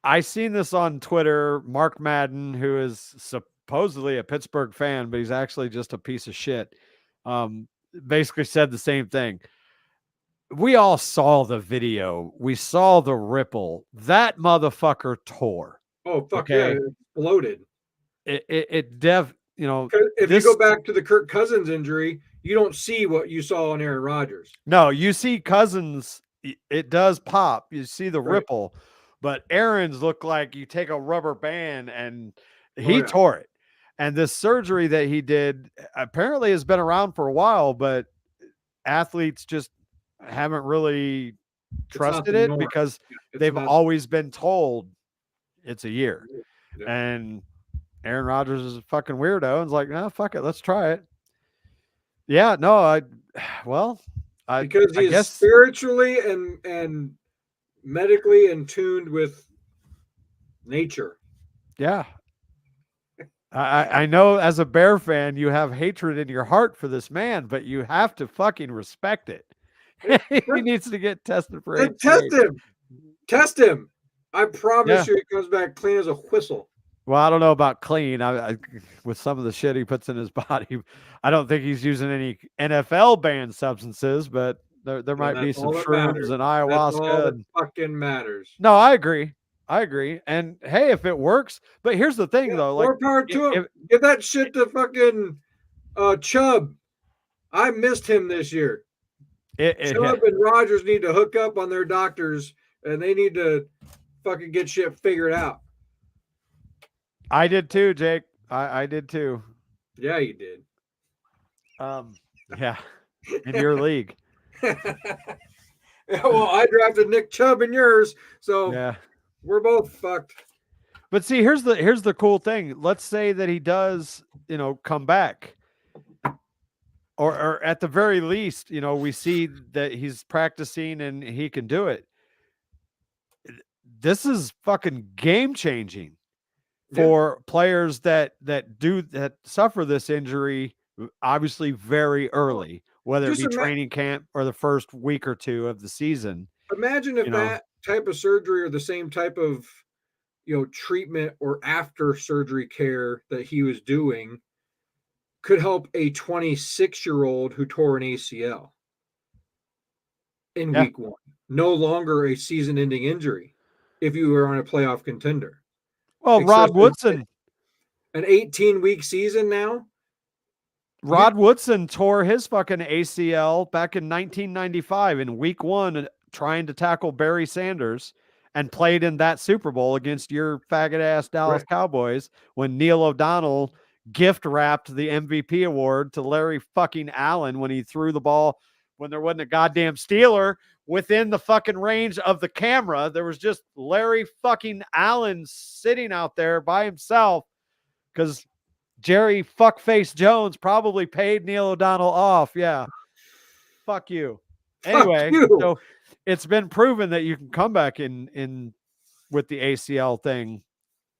I seen this on Twitter. Mark Madden, who is supposedly a Pittsburgh fan, but he's actually just a piece of shit, basically said the same thing. We all saw the video. We saw the ripple. That motherfucker tore. Oh, fuck yeah. It exploded. If you go back to the Kirk Cousins injury, you don't see what you saw on Aaron Rodgers. No, you see Cousins, it does pop. You see the ripple, but Aaron's looked like you take a rubber band and he tore it. And this surgery that he did apparently has been around for a while, but athletes just haven't really trusted it because they've always been told it's a year. Yeah. And Aaron Rodgers is a fucking weirdo and is like, no, fuck it, let's try it. Yeah, no, well, because I he is guess, spiritually and medically in tuned with nature. yeah. I know as a Bear fan, you have hatred in your heart for this man, but you have to fucking respect it. He needs to get tested for And test HGH. him. Test him. I Yeah. promise you, he comes back clean as a whistle. Well, I don't know about clean. With some of the shit he puts in his body, I don't think he's using any NFL banned substances, but there And might be that's some all that shrooms matters. and That's all ayahuasca. that And fucking matters. no, I agree. I agree. And hey, if it works, but here's the thing Yeah, though, like more power to if him. Give that shit to fucking Chubb. I missed him this year. yeah, Chubb and Rogers need to hook up on their doctors, and they need to fucking get shit figured out. I did too, Jake. I did too. Yeah, you did. Yeah, in your league. Yeah, well, I drafted Nick Chubb in yours, so Yeah. we're both fucked. But see, here's the cool thing. Let's say that he does, come back. Or at the very least, we see that he's practicing and he can do it. This is fucking game changing Yeah. for players that suffer this injury obviously very early, whether it Just be training camp or the first week or two of the season. imagine if You know, that type of surgery or the same type of treatment or after surgery care that he was doing could help a 26-year-old who tore an ACL in yeah. week one. No longer a season ending injury if you were on a playoff contender. Well, Rod Especially Woodson an 18-week season now. Rod Woodson tore his fucking ACL back in 1995 in week 1 trying to tackle Barry Sanders and played in that Super Bowl against your faggot ass Dallas Cowboys when Neil O'Donnell gift wrapped the MVP award to Larry fucking Allen when he threw the ball when there wasn't a goddamn Steeler within the fucking range of the camera. There was just Larry fucking Allen sitting out there by himself because Jerry Fuckface Jones probably paid Neil O'Donnell off. Yeah. Fuck you. Fuck Anyway, you. so it's been proven that you can come back in with the ACL thing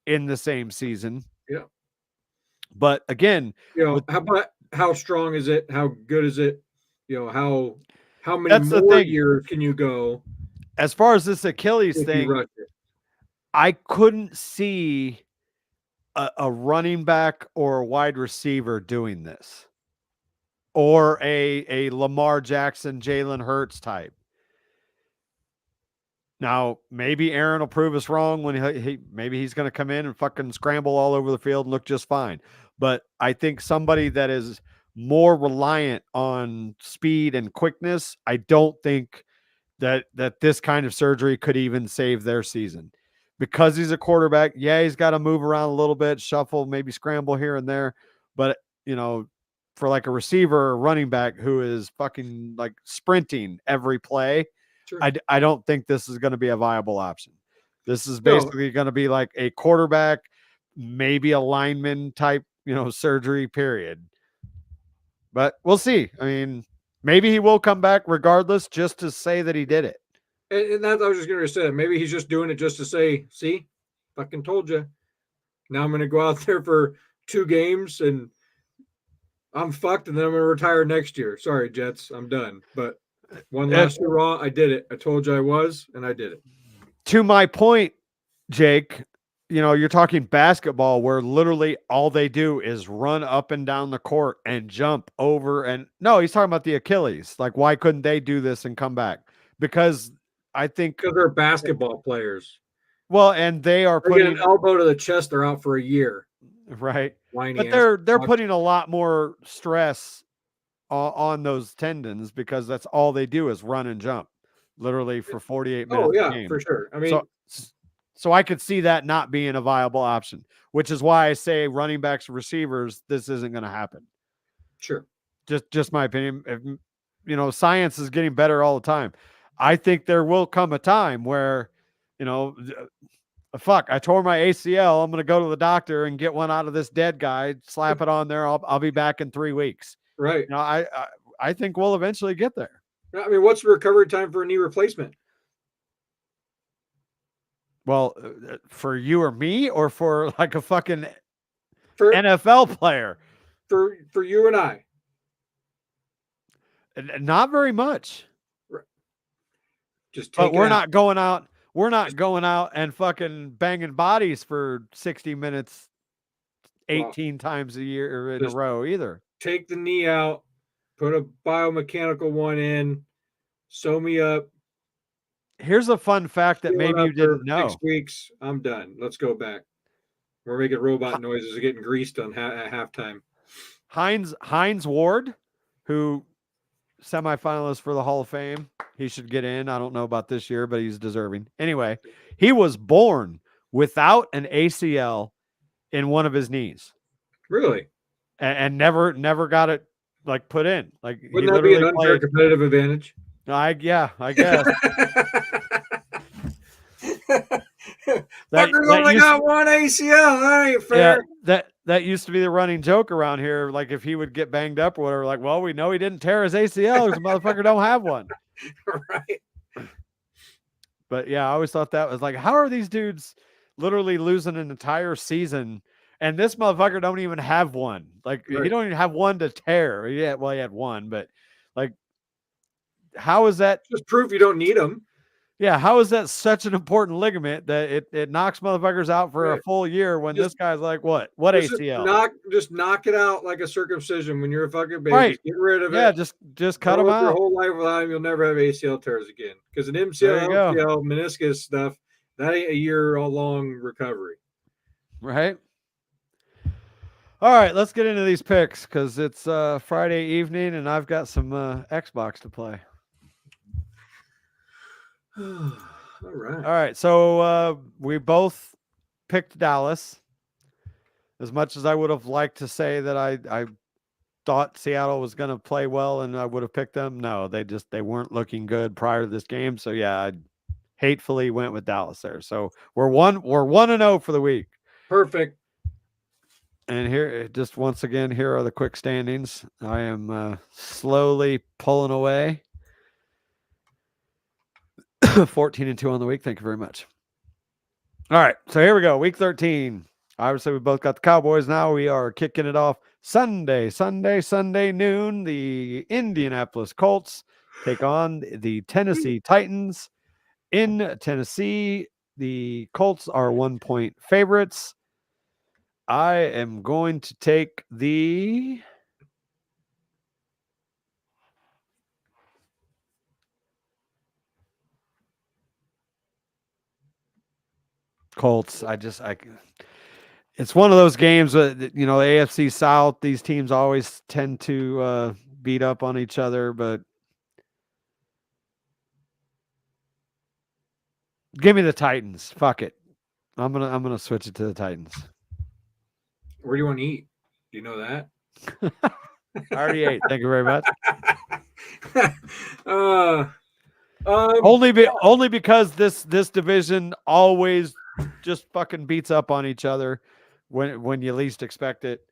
in the same season. Yeah. But again, how strong is it? How good is it? How many that's the more thing. years can you go? As far as this Achilles thing, I couldn't see a running back or a wide receiver doing this, or a Lamar Jackson, Jalen Hurts type. Now, maybe Aaron will prove us wrong when maybe he's going to come in and fucking scramble all over the field and look just fine. But I think somebody that is more reliant on speed and quickness, I don't think that this kind of surgery could even save their season. Because he's a quarterback, yeah, he's got to move around a little bit, shuffle, maybe scramble here and there. But, for like a receiver or running back who is fucking like sprinting every play, Sure. I don't think this is going to be a viable option. This is basically going to be like a quarterback, maybe a lineman type, surgery period. But we'll see. I mean, maybe he will come back regardless just to say that he did it. And that I was just going to say, maybe he's just doing it just to say, see, fucking told you. Now I'm going to go out there for 2 games and I'm fucked, and then I'm going to retire next year. Sorry, Jets, I'm done. But one last hurrah, I did it. I told you I was, and I did it. To my point, Jake, you're talking basketball where literally all they do is run up and down the court and jump over. And no, he's talking about the Achilles. Like, why couldn't they do this and come back? Because I think because they're basketball players. Well, and they are putting an elbow to the chest. They're out for a year, right? But they're putting a lot more stress on those tendons because that's all they do is run and jump, literally for 48 minutes. Oh yeah, for sure. I mean, so I could see that not being a viable option, which is why I say running backs, receivers, this isn't going to happen. Sure. Just my opinion. Science is getting better all the time. I think there will come a time where, fuck, I tore my ACL. I'm going to go to the doctor and get one out of this dead guy, slap it on there. I'll be back in 3 weeks. Right. You know, I think we'll eventually get there. I mean, what's the recovery time for a knee replacement? Well, for you or me, or for like a fucking For NFL player? for you and I. Not very much. Just take But it we're out. not going out. We're not going out and fucking banging bodies for 60 minutes, 18 times a year in a just row either. take the knee out, put a biomechanical one in, sew me up. Here's a fun fact that Heal maybe up you for didn't 6 know. weeks. I'm done. Let's go back. We're making robot noises, getting greased on at halftime. Hines Ward, who semifinalist for the Hall of Fame. He should get in. I don't know about this year, but he's deserving. Anyway, he was born without an ACL in one of his knees. Really? And never got it like put in. Like he Wouldn't that be an literally unfair played. competitive advantage? I guess. Fuckers only got one ACL. That ain't fair. Yeah, that used to be the running joke around here. Like if he would get banged up or whatever, like, well, we know he didn't tear his ACL because the motherfucker don't have one. Right. But yeah, I always thought that was like, how are these dudes literally losing an entire season? And this motherfucker don't even have one. Like Right. he don't even have one to tear. Yeah, well, he had one, but like, how is that? Just proof you don't need them. Yeah, how is that such an important ligament that it knocks motherfuckers out for a full year when this guy's like what ACL? Just knock it out like a circumcision when you're a fucking baby. Right. Just get rid of it. Yeah, just cut them out. Your whole life without him, you'll never have ACL tears again. Because an MCL, LCL, meniscus stuff, that ain't a year-long recovery. Right. All right, let's get into these picks because it's Friday evening and I've got some Xbox to play. All right. All right. So we both picked Dallas. As much as I would have liked to say that I thought Seattle was going to play well and I would have picked them, no, they weren't looking good prior to this game. So yeah, I hatefully went with Dallas there. So we're 1-0 for the week. Perfect. And here, just once again, here are the quick standings. I am slowly pulling away. 14-2 on the week. Thank you very much. All right, so here we go. Week 13. Obviously, we both got the Cowboys now. We are kicking it off Sunday noon. The Indianapolis Colts take on the Tennessee Titans. In Tennessee, the Colts are 1-point favorites. I am going to take the Colts. It's one of those games that, the AFC South, these teams always tend to beat up on each other, but give me the Titans. Fuck it. I'm gonna switch it to the Titans. Where do you want to eat? Do you know that? I already ate. Thank you very much. Only because this division always just fucking beats up on each other when you least expect it,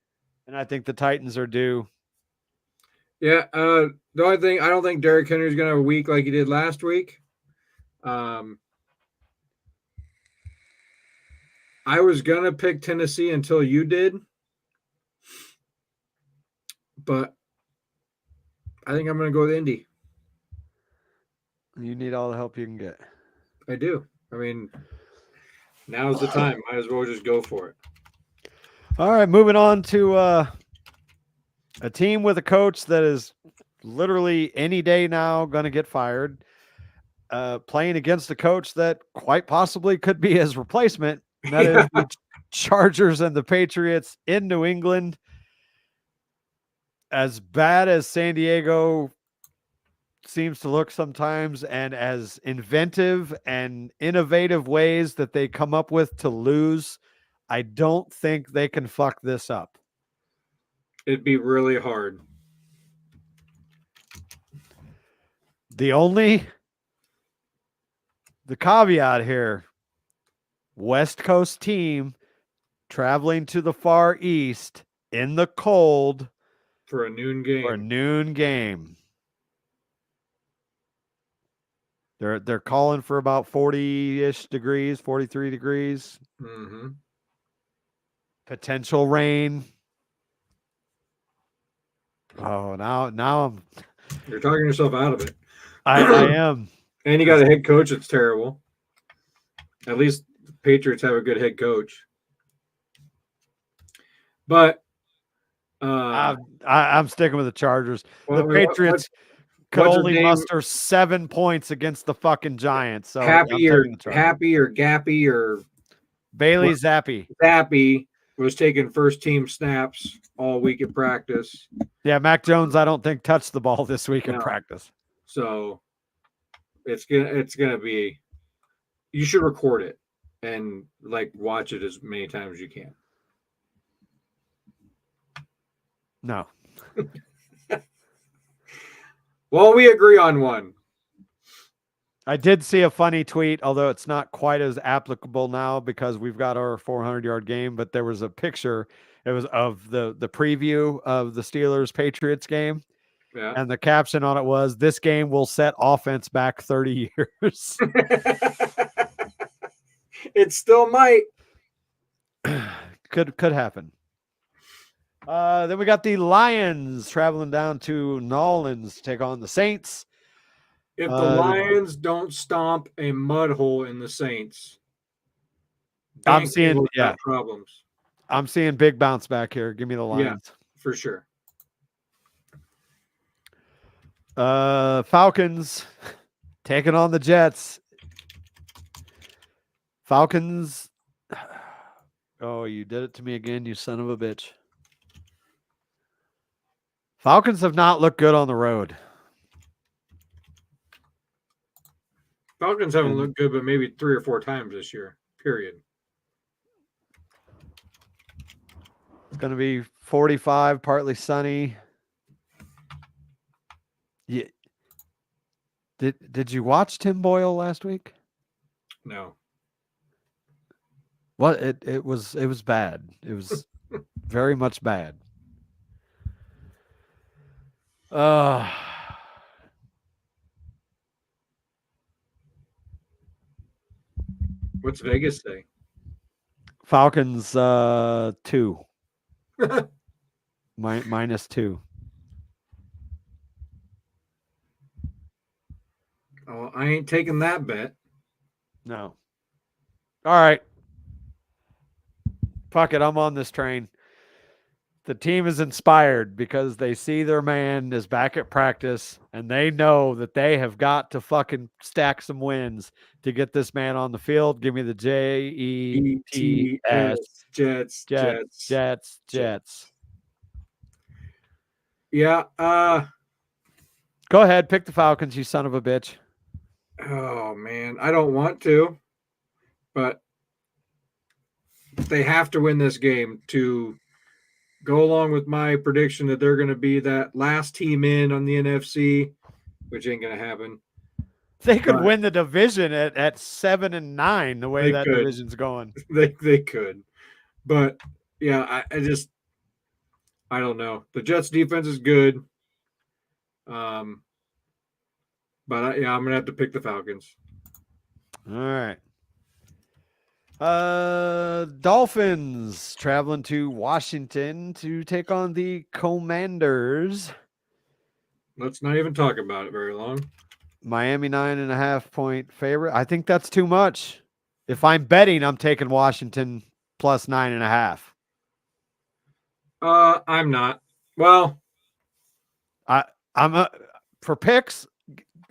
and I think the Titans are due. Yeah. The only thing, I don't think Derrick Henry's gonna have a week like he did last week. I was gonna pick Tennessee until you did, but I think I'm gonna go with Indy. You need all the help you can get. I do. I mean, now's the time. Might as well just go for it. All right, moving on to a team with a coach that is literally any day now going to get fired, playing against a coach that quite possibly could be his replacement. And that is the Chargers and the Patriots in New England. As bad as San Diego seems to look sometimes, and as inventive and innovative ways that they come up with to lose, I don't think they can fuck this up. It'd be really hard. The caveat here West Coast team traveling to the Far East in the cold for a noon for a game. noon game. They're calling for about 40-ish degrees, 43 degrees. Mm-hmm. Potential rain. Oh, now You're talking yourself out of it. I am. And you got a head coach that's terrible. At least the Patriots have a good head coach. But I'm sticking with the Chargers. The what, Patriots could what's his only name? muster 7 points against the fucking Giants. So I'm Happy taking the Chargers. Gappy or Bailey Zappi. Zappy was taking first team snaps all week in practice. Yeah, Mac Jones, I don't think touched the ball this week in practice. So it's gonna be. You should record it and like watch it as many times as you can. No. Well, we agree on one. I did see a funny tweet, although it's not quite as applicable now because we've got our 400-yard game, but there was a picture. It was of the preview of the Steelers-Patriots game. Yeah. And the caption on it was, "This game will set offense back 30 years." It still might. Could happen. Then we got the Lions traveling down to Nolans to take on the Saints. If the Lions don't stomp a mud hole in the Saints, I'm seeing problems. I'm seeing big bounce back here. Give me the Lions. Yeah, for sure. Falcons taking on the Jets. Falcons. Oh, you did it to me again, you son of a bitch. Falcons have not looked good on the road. Falcons haven't looked good, but maybe 3 or 4 times this year, period. It's going to be 45, partly sunny. Yeah. Did you watch Tim Boyle last week? No. Well, it was bad. It was very much bad. What's Vegas say? Falcons 2. -2. Oh, I ain't taking that bet. No. All right. Fuck it. I'm on this train. The team is inspired because they see their man is back at practice and they know that they have got to fucking stack some wins to get this man on the field. Give me the Jets. Jets. Yeah. Go ahead. Pick the Falcons, you son of a bitch. Oh, man. I don't want to, but they have to win this game to go along with my prediction that they're going to be that last team in on the NFC, which ain't going to happen. They could win the division at 7-9 the way that division's going. They could. But, yeah, I don't know. The Jets defense is good. But, I'm going to have to pick the Falcons. All right. Dolphins traveling to Washington to take on the Commanders. Let's not even talk about it very long. Miami 9.5-point favorite. I think that's too much. If I'm betting, I'm taking Washington plus 9.5. I'm not. Well, I'm for picks.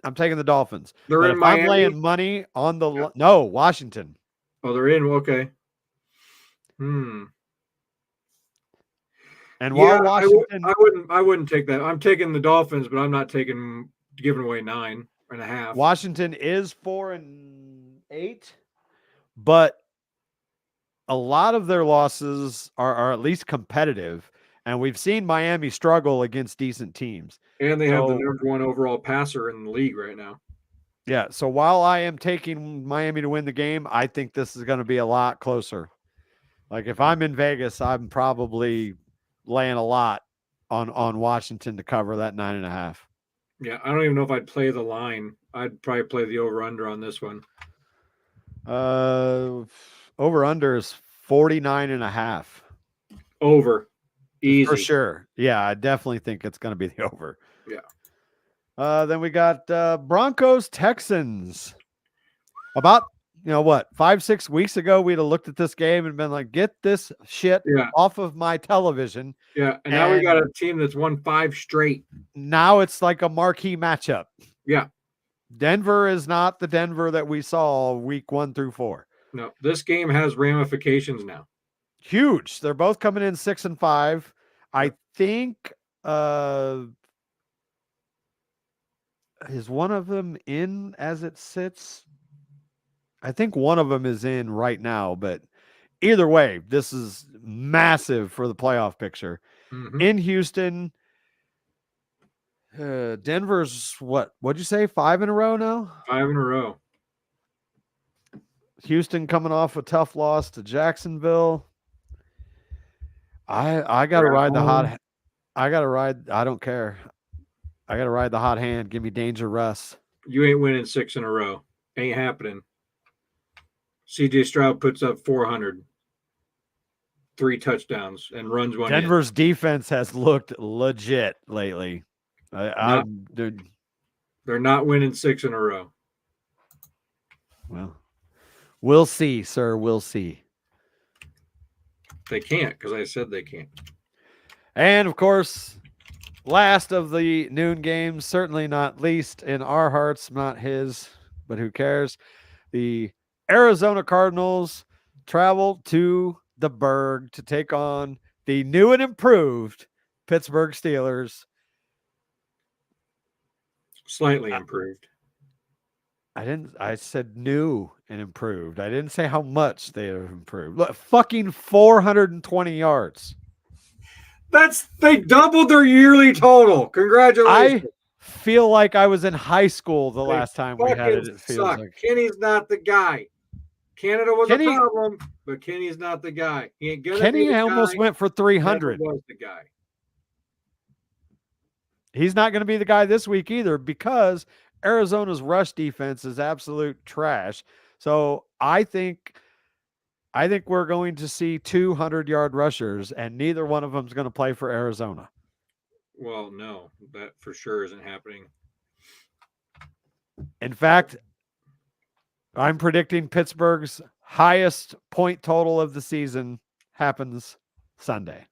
I'm taking the Dolphins. They're in Miami. I'm laying money on the no Washington. Oh, they're in. Okay. And while Washington, I wouldn't take that. I'm taking the Dolphins, but I'm not giving away 9.5. Washington is 4-8, but a lot of their losses are at least competitive, and we've seen Miami struggle against decent teams. And they have the number 1 overall passer in the league right now. Yeah. So while I am taking Miami to win the game, I think this is going to be a lot closer. Like if I'm in Vegas, I'm probably laying a lot on Washington to cover that 9.5. Yeah, I don't even know if I'd play the line. I'd probably play the over under on this one. Over under is 49.5. Over. Easy. For sure. Yeah, I definitely think it's going to be the over. Yeah. Then we got Broncos Texans. About, 5-6 weeks ago, we'd have looked at this game and been like, get this shit off of my television. Yeah. And now we got a team that's won 5 straight. Now it's like a marquee matchup. Yeah. Denver is not the Denver that we saw week 1 through 4. No, this game has ramifications now. Huge. They're both coming in 6-5. I think is one of them in as it sits? I think one of them is in right now, but either way, this is massive for the playoff picture. Mm-hmm. In Houston, Denver's what'd you say? 5 in a row now? 5 in a row. Houston coming off a tough loss to Jacksonville. I gotta ride the hot. I gotta ride. I don't care. I gotta ride the hot hand. Give me Danger Russ. You ain't winning 6 in a row. Ain't happening. CJ Stroud puts up 400, 3 touchdowns, and runs one. Denver's defense has looked legit lately. They're not winning 6 in a row. Well, we'll see, sir. We'll see. They can't because I said they can't. And of course, last of the noon games, certainly not least in our hearts, not his, but who cares? The Arizona Cardinals travel to the Berg to take on the new and improved Pittsburgh Steelers. Slightly improved. I said new and improved. I didn't say how much they have improved. Look, fucking 420 yards. They doubled their yearly total. Congratulations. I feel like I was in high school the last time we had it. It feels like Kenny's not the guy. Canada was a problem, but Kenny's not the guy. He ain't gonna Kenny be the almost guy. went for 300. Was the guy. He's not going to be the guy this week either because Arizona's rush defense is absolute trash. So I think we're going to see 200-yard rushers, and neither one of them is going to play for Arizona. Well, no, that for sure isn't happening. In fact, I'm predicting Pittsburgh's highest point total of the season happens Sunday.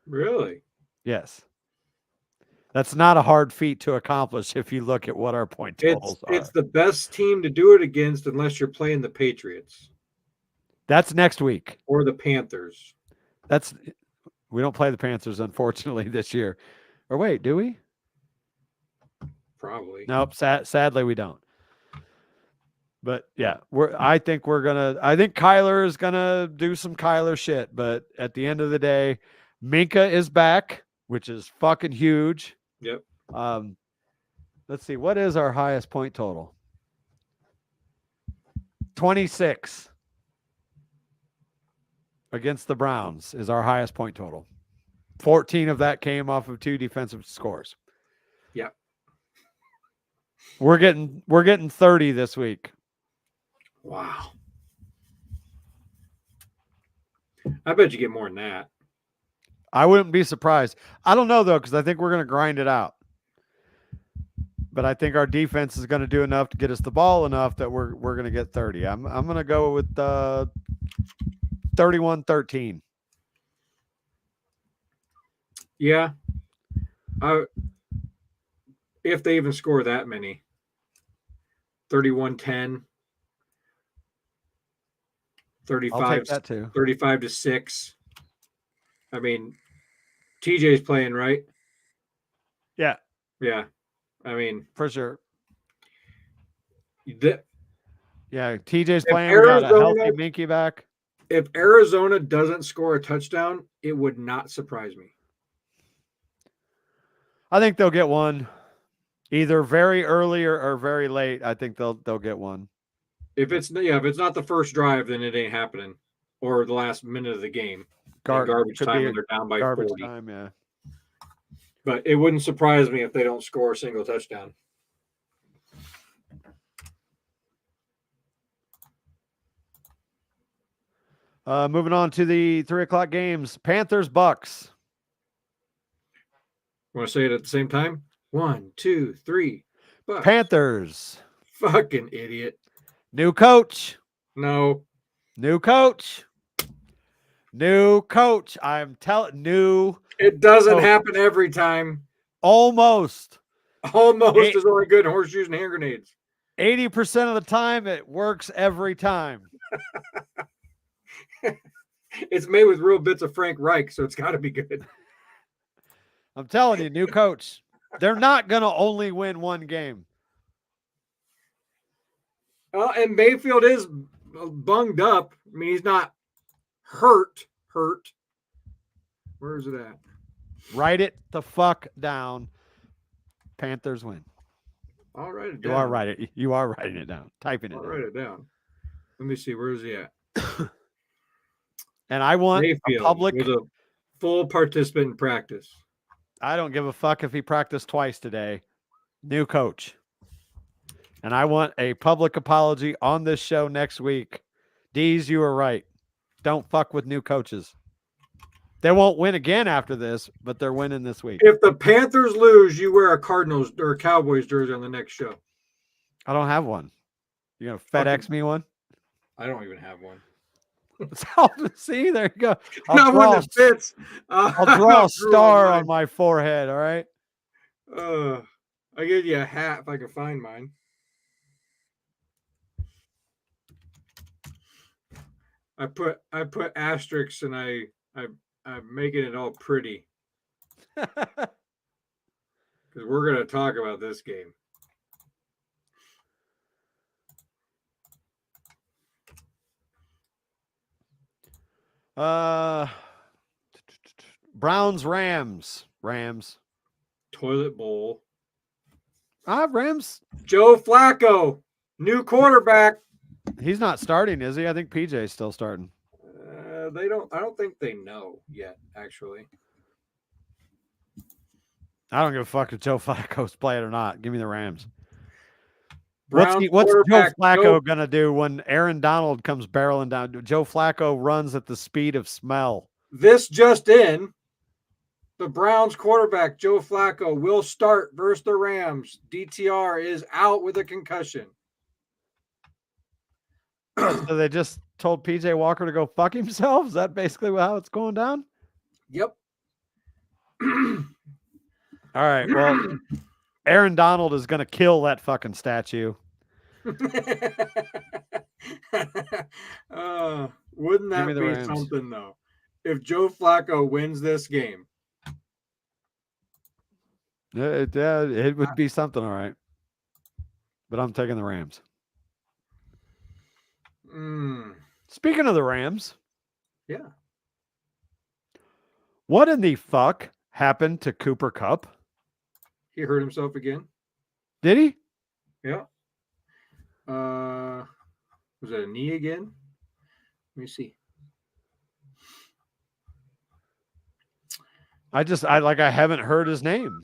Really? Yes. That's not a hard feat to accomplish if you look at what our point totals are. It's the best team to do it against unless you're playing the Patriots. That's next week. Or the Panthers. We don't play the Panthers, unfortunately, this year. Or wait, do we? Probably. Nope. Sadly, we don't. But yeah, I think Kyler is gonna do some Kyler shit. But at the end of the day, Minka is back, which is fucking huge. Yep. Let's see. What is our highest point total? 26 against the Browns is our highest point total. 14 of that came off of 2 defensive scores. Yep. We're getting 30 this week. Wow. I bet you get more than that. I wouldn't be surprised. I don't know, though, because I think we're going to grind it out. But I think our defense is going to do enough to get us the ball enough that we're going to get 30. I'm going to go with 31-13. Yeah. If they even score that many. 31-10. 35-6. I mean, TJ's playing, right? Yeah. Yeah. I mean, for sure. TJ's playing. We got a healthy Minky back. If Arizona doesn't score a touchdown, it would not surprise me. I think they'll get one. Either very early or very late. I think they'll get one. If it's not the first drive, then it ain't happening, or the last minute of the game, and garbage Could time be when a they're down by garbage 40. time, yeah. But it wouldn't surprise me if they don't score a single touchdown. Moving on to the 3:00 games. Panthers, Bucks. Want to say it at the same time? 1, 2, 3. Bucks. Panthers. Fucking idiot. New coach. No. New coach. New coach. I'm telling new. It doesn't happen every time. Almost. Almost is only good in horseshoes and hand grenades. 80% of the time, it works every time. It's made with real bits of Frank Reich, so it's got to be good. I'm telling you, new coach. They're not going to only win one game. And Mayfield is bunged up. I mean, he's not hurt. Where is it at? Write it the fuck down. Panthers win. I'll write it down. You are writing it down. Typing it I'll down. write it down. Let me see. Where is he at? And I want Mayfield a public. Was a full participant in practice. I don't give a fuck if he practiced twice today. New coach. And I want a public apology on this show next week. Deez, you were right. Don't fuck with new coaches. They won't win again after this, but they're winning this week. If the Panthers lose, you wear a Cardinals or a Cowboys jersey on the next show. I don't have one. You gonna FedEx me one? I don't even have one. See, there you go. Not one that fits. I'll draw a star on my forehead. All right. I give you a hat if I can find mine. I put asterisks and I'm making it all pretty because we're gonna talk about this game. Browns, Rams. Toilet bowl. Rams. Joe Flacco, new quarterback. He's not starting, is he? I think PJ's still starting. I don't think they know yet, actually. I don't give a fuck if Joe Flacco's playing or not. Give me the Rams. What's Joe Flacco going to do when Aaron Donald comes barreling down? Joe Flacco runs at the speed of smell. This just in. The Browns quarterback, Joe Flacco, will start versus the Rams. DTR is out with a concussion. So they just told PJ Walker to go fuck himself? Is that basically how it's going down? Yep. All right. Well, Aaron Donald is going to kill that fucking statue. Wouldn't that be something, though? If Joe Flacco wins this game. It would be something, all right. But I'm taking the Rams. Speaking of the Rams. Yeah. What in the fuck happened to Cooper Kupp? He hurt himself again. Did he? Yeah. Was it a knee again? Let me see. I haven't heard his name.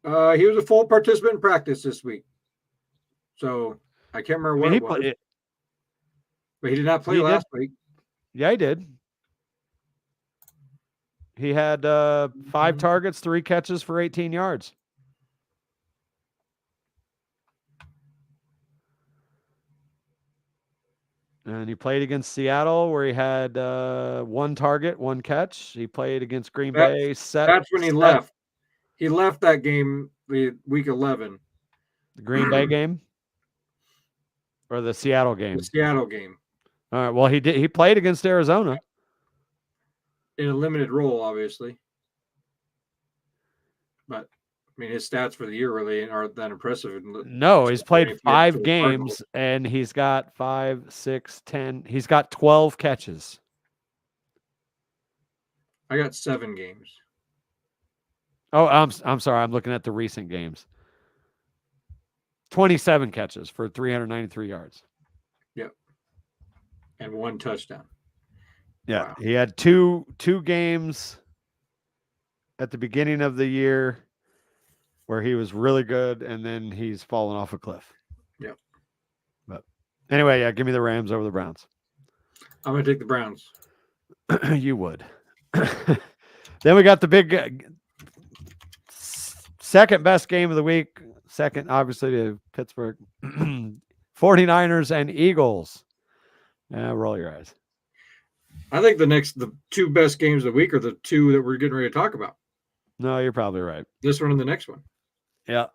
He was a full participant in practice this week. So I can't remember what it was. But he did not play last week. Yeah, he did. He had 5 targets, 3 catches for 18 yards. And he played against Seattle, where he had 1 target, 1 catch. He played against Green Bay. That's when he left. He left that game, week 11. The Green Bay game? Or the Seattle game? The Seattle game. All right. Well, he played against Arizona. In a limited role, obviously. But, I mean, his stats for the year really aren't that impressive. No, he's played 5 games, and he's got 5, 6, 10. He's got 12 catches. I got 7 games. Oh, I'm sorry. I'm looking at the recent games. 27 catches for 393 yards. Yep. And 1 touchdown. Yeah, Wow. he had two games at the beginning of the year where he was really good, and then he's fallen off a cliff. Yep. But anyway, yeah, give me the Rams over the Browns. I'm going to take the Browns. You would. Then we got the big second best game of the week. Second, obviously, to Pittsburgh. 49ers and Eagles. Roll your eyes. I think the 2 best games of the week are the 2 that we're getting ready to talk about. No, you're probably right. This one and the next one. Yeah.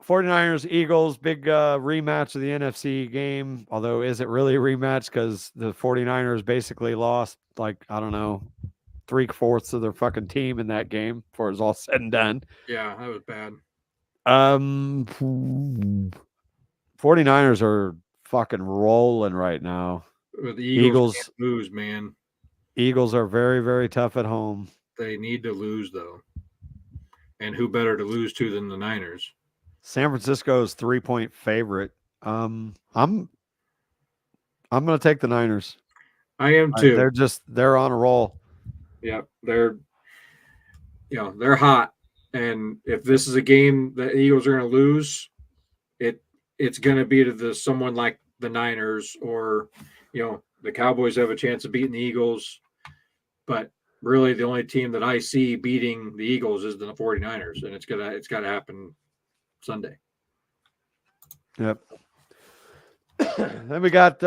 49ers, Eagles, big rematch of the NFC game. Although, is it really a rematch? Because the 49ers basically lost, like, I don't know, 3/4 of their fucking team in that game before it was all said and done. Yeah, that was bad. 49ers are fucking rolling right now. But the Eagles can't lose, man. Eagles are very, very tough at home. They need to lose, though. And who better to lose to than the Niners? San Francisco's 3-point favorite. I'm going to take the Niners. I am too. They're on a roll. Yeah, they're hot. And if this is a game that the Eagles are going to lose, it's going to be to someone like the Niners, or the Cowboys have a chance of beating the Eagles. But really, the only team that I see beating the Eagles is the 49ers, and it's got to happen Sunday. Yep. Then we got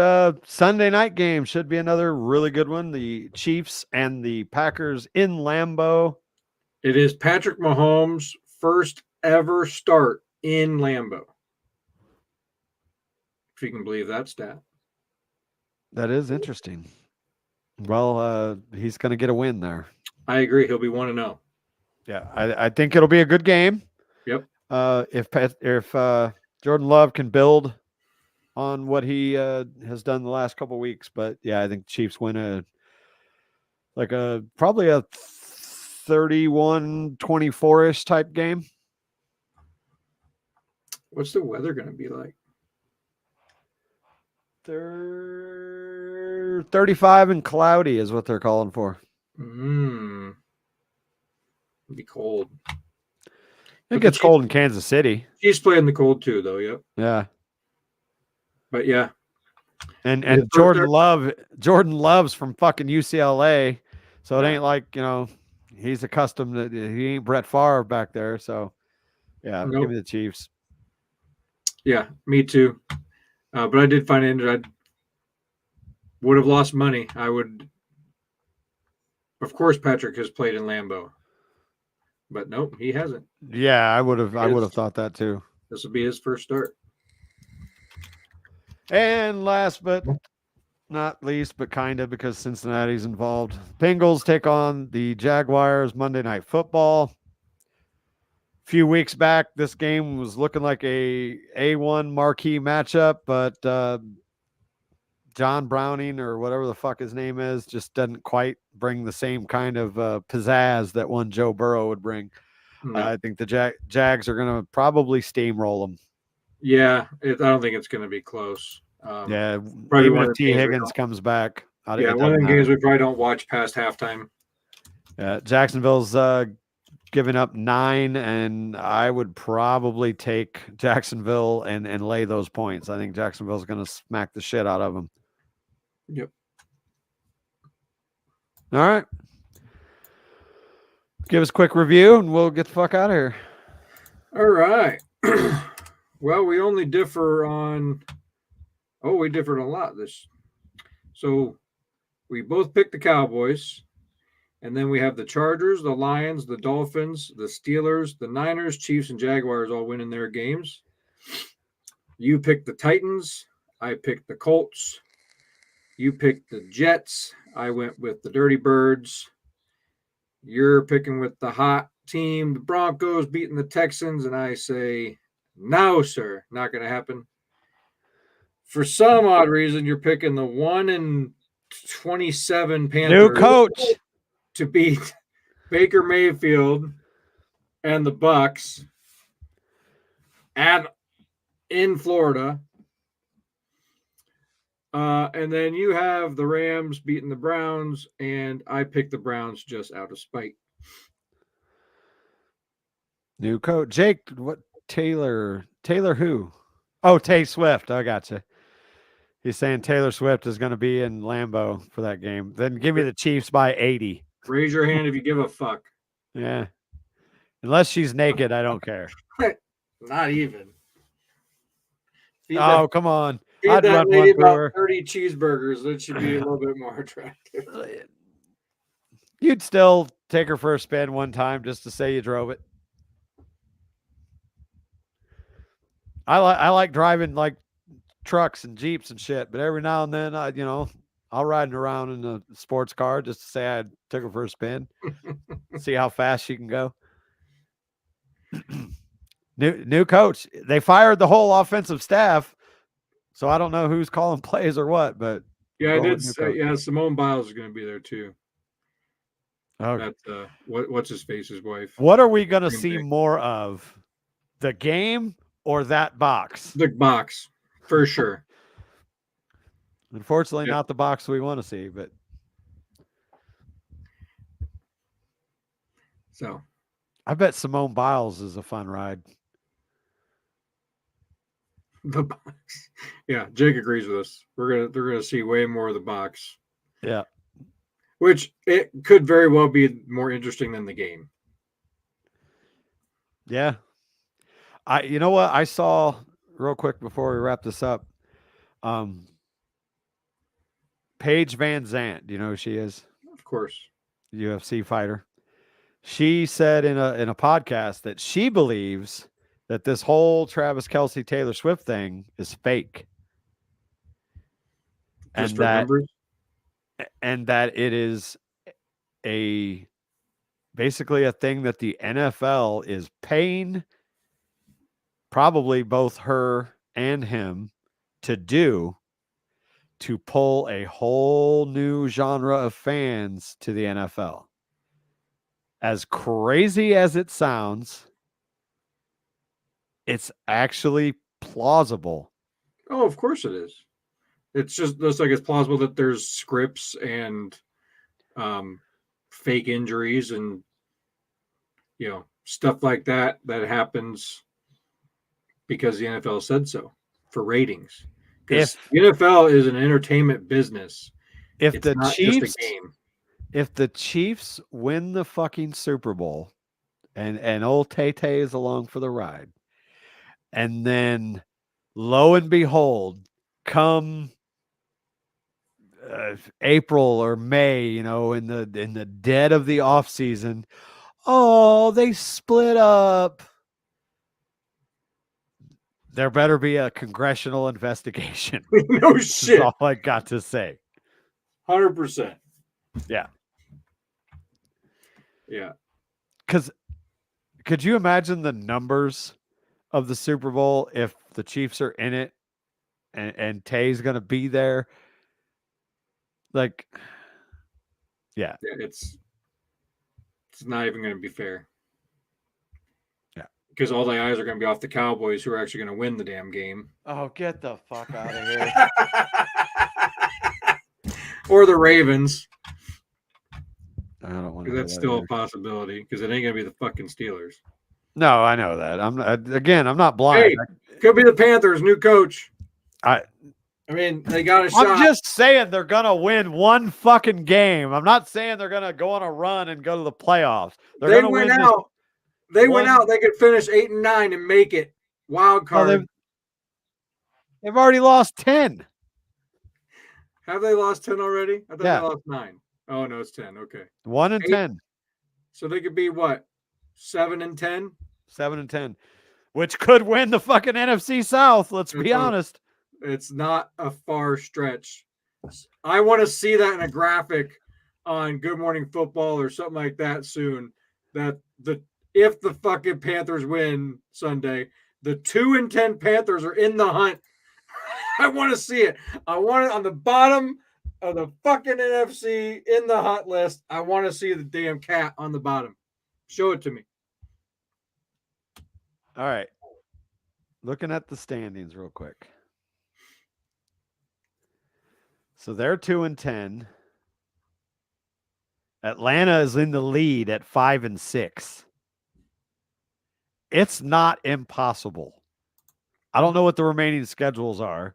Sunday night game. Should be another really good one. The Chiefs and the Packers in Lambeau. It is Patrick Mahomes' first ever start in Lambeau. If you can believe that stat. That is interesting. Well, he's going to get a win there. I agree. He'll be 1-0. Yeah, I think it'll be a good game. Yep. If Jordan Love can build on what he has done the last couple of weeks, but yeah, I think Chiefs win probably a 31-24-ish type game. What's the weather going to be like? 35 and cloudy is what they're calling for. It'll be cold. It gets cold in Kansas City. He's playing the cold too, though. Yep. Yeah. But yeah. And Jordan Love's from fucking UCLA, so it ain't like he's accustomed to. He ain't Brett Favre back there, so yeah. Nope. Give me the Chiefs. Yeah, me too. But I did find it. I would have lost money. I would. Of course, Patrick has played in Lambeau, but nope, he hasn't. Yeah, I would have thought that too. This will be his first start. And last but not least, but kind of because Cincinnati's involved, Bengals take on the Jaguars Monday Night Football. A few weeks back, this game was looking like a A1 marquee matchup, but John Browning, or whatever the fuck his name is, just doesn't quite bring the same kind of pizzazz that one Joe Burrow would bring. No. I think the Jags are going to probably steamroll them. Yeah, I don't think it's going to be close. Yeah, probably even if T. Higgins comes back. One of the games we probably don't watch past halftime. Yeah, Jacksonville's giving up 9, and I would probably take Jacksonville and lay those points. I think Jacksonville's going to smack the shit out of them. Yep. All right. Give us a quick review, and we'll get the fuck out of here. All right. Well, we only differ on. Oh, we differed a lot. So we both picked the Cowboys, and then we have the Chargers, the Lions, the Dolphins, the Steelers, the Niners, Chiefs, and Jaguars all winning their games. You picked the Titans. I picked the Colts. You picked the Jets. I went with the Dirty Birds. You're picking with the hot team, the Broncos, beating the Texans, and I say, no, sir, not going to happen. For some odd reason, you're picking the 1-27 Panthers. New coach to beat Baker Mayfield and the Bucks in Florida. And then you have the Rams beating the Browns, and I picked the Browns just out of spite. New coach. Jake, what? Taylor who? Oh, Tay Swift. I gotcha. He's saying Taylor Swift is going to be in Lambeau for that game. Then give me the Chiefs by 80. Raise your hand if you give a fuck. Yeah. Unless she's naked, I don't care. Not even. Come on. Feed that lady about her. 30 cheeseburgers. That should be a little bit more attractive. You'd still take her for a spin one time just to say you drove it. I like driving like trucks and Jeeps and shit, but every now and then I'll ride around in a sports car just to say I took her for a spin. See how fast she can go. New coach. They fired the whole offensive staff. So I don't know who's calling plays or what, but yeah, I did. Simone Biles is going to be there too. Okay. That's what's his face's wife. What are we going to see more of? The game or that box? The box, for sure. Unfortunately, not the box we want to see, but so I bet Simone Biles is a fun ride. The box. Yeah, Jake agrees with us. They're gonna see way more of the box. Yeah. Which it could very well be more interesting than the game. Yeah. You know what I saw real quick before we wrap this up? Paige Van Zandt, do you know who she is? Of course. UFC fighter. She said in a podcast that she believes that this whole Travis Kelce Taylor Swift thing is fake. Just and that it is basically a thing that the NFL is paying probably both her and him to do to pull a whole new genre of fans to the NFL. As crazy as it sounds, it's actually plausible. Oh, of course it is. It's just like it's plausible that there's scripts and fake injuries and stuff like that happens because the NFL said so for ratings. Because the NFL is an entertainment business. If the Chiefs win the fucking Super Bowl and old Tay-Tay is along for the ride, and then lo and behold, come April or May, in the dead of the off season, they split up. There better be a congressional investigation. No shit. That's all I got to say. 100%. Yeah. Yeah. Because could you imagine the numbers of the Super Bowl if the Chiefs are in it and Tay's going to be there? Like, yeah. It's not even going to be fair. Yeah. Because all the eyes are going to be off the Cowboys, who are actually going to win the damn game. Oh, get the fuck out of here. Or the Ravens. I don't want to. That's still a possibility because it ain't going to be the fucking Steelers. No, I know that. I'm not blind. Hey, could be the Panthers, new coach. I mean, they got a shot. I'm just saying they're going to win one fucking game. I'm not saying they're going to go on a run and go to the playoffs. They went out. They went out. They could finish 8-9 and make it wild card. They've already lost 10. Have they lost 10 already? I thought they lost 9. Oh, no, it's 10. Okay. 1-10. So they could be what? 7-10? 7-10. Which could win the fucking NFC South, let's be honest. It's not a far stretch. I want to see that in a graphic on Good Morning Football or something like that soon. That if the fucking Panthers win Sunday, the 2-10 Panthers are in the hunt. I want to see it. I want it on the bottom of the fucking NFC in the hot list. I want to see the damn cat on the bottom. Show it to me. All right. Looking at the standings real quick. So they're 2-10. Atlanta is in the lead at 5-6. It's not impossible. I don't know what the remaining schedules are,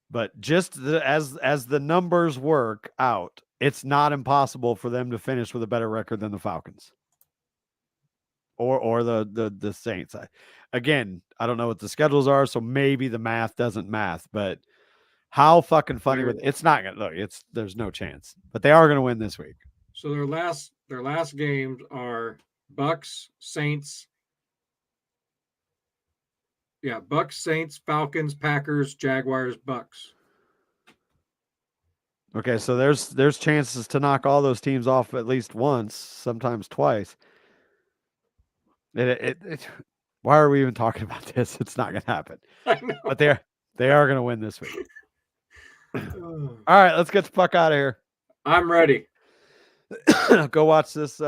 but just as the numbers work out, it's not impossible for them to finish with a better record than the Falcons or the Saints. Again, I don't know what the schedules are, so maybe the math doesn't math, but how fucking funny with it's not gonna look. There's no chance, but they are gonna win this week. So their last games are Bucks, Saints. Yeah, Bucks, Saints, Falcons, Packers, Jaguars, Bucks. Okay, so there's chances to knock all those teams off at least once, sometimes twice. Why are we even talking about this? It's not gonna happen. I know. But they are gonna win this week. All right, let's get the fuck out of here. I'm ready. Go watch this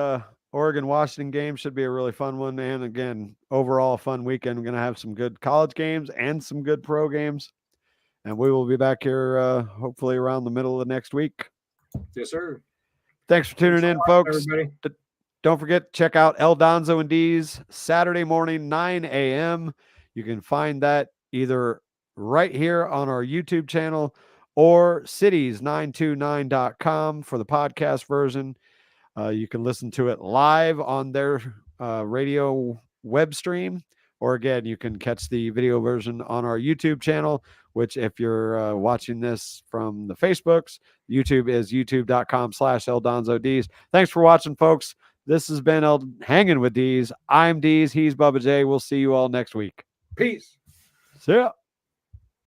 Oregon-Washington game. Should be a really fun one. And again, overall fun weekend. We're going to have some good college games and some good pro games. And we will be back here hopefully around the middle of next week. Yes, sir. Thanks for tuning in, folks. Everybody. Don't forget to check out El Donzo and Deez Saturday morning, 9 a.m. You can find that either right here on our YouTube channel or cities929.com for the podcast version. You can listen to it live on their radio web stream, or again, you can catch the video version on our YouTube channel, which if you're watching this from the Facebooks, YouTube is youtube.com/EldonzoDeez. Thanks for watching, folks. This has been Hangin with Deez. I'm Deez. He's Bubba J. We'll see you all next week. Peace. See ya.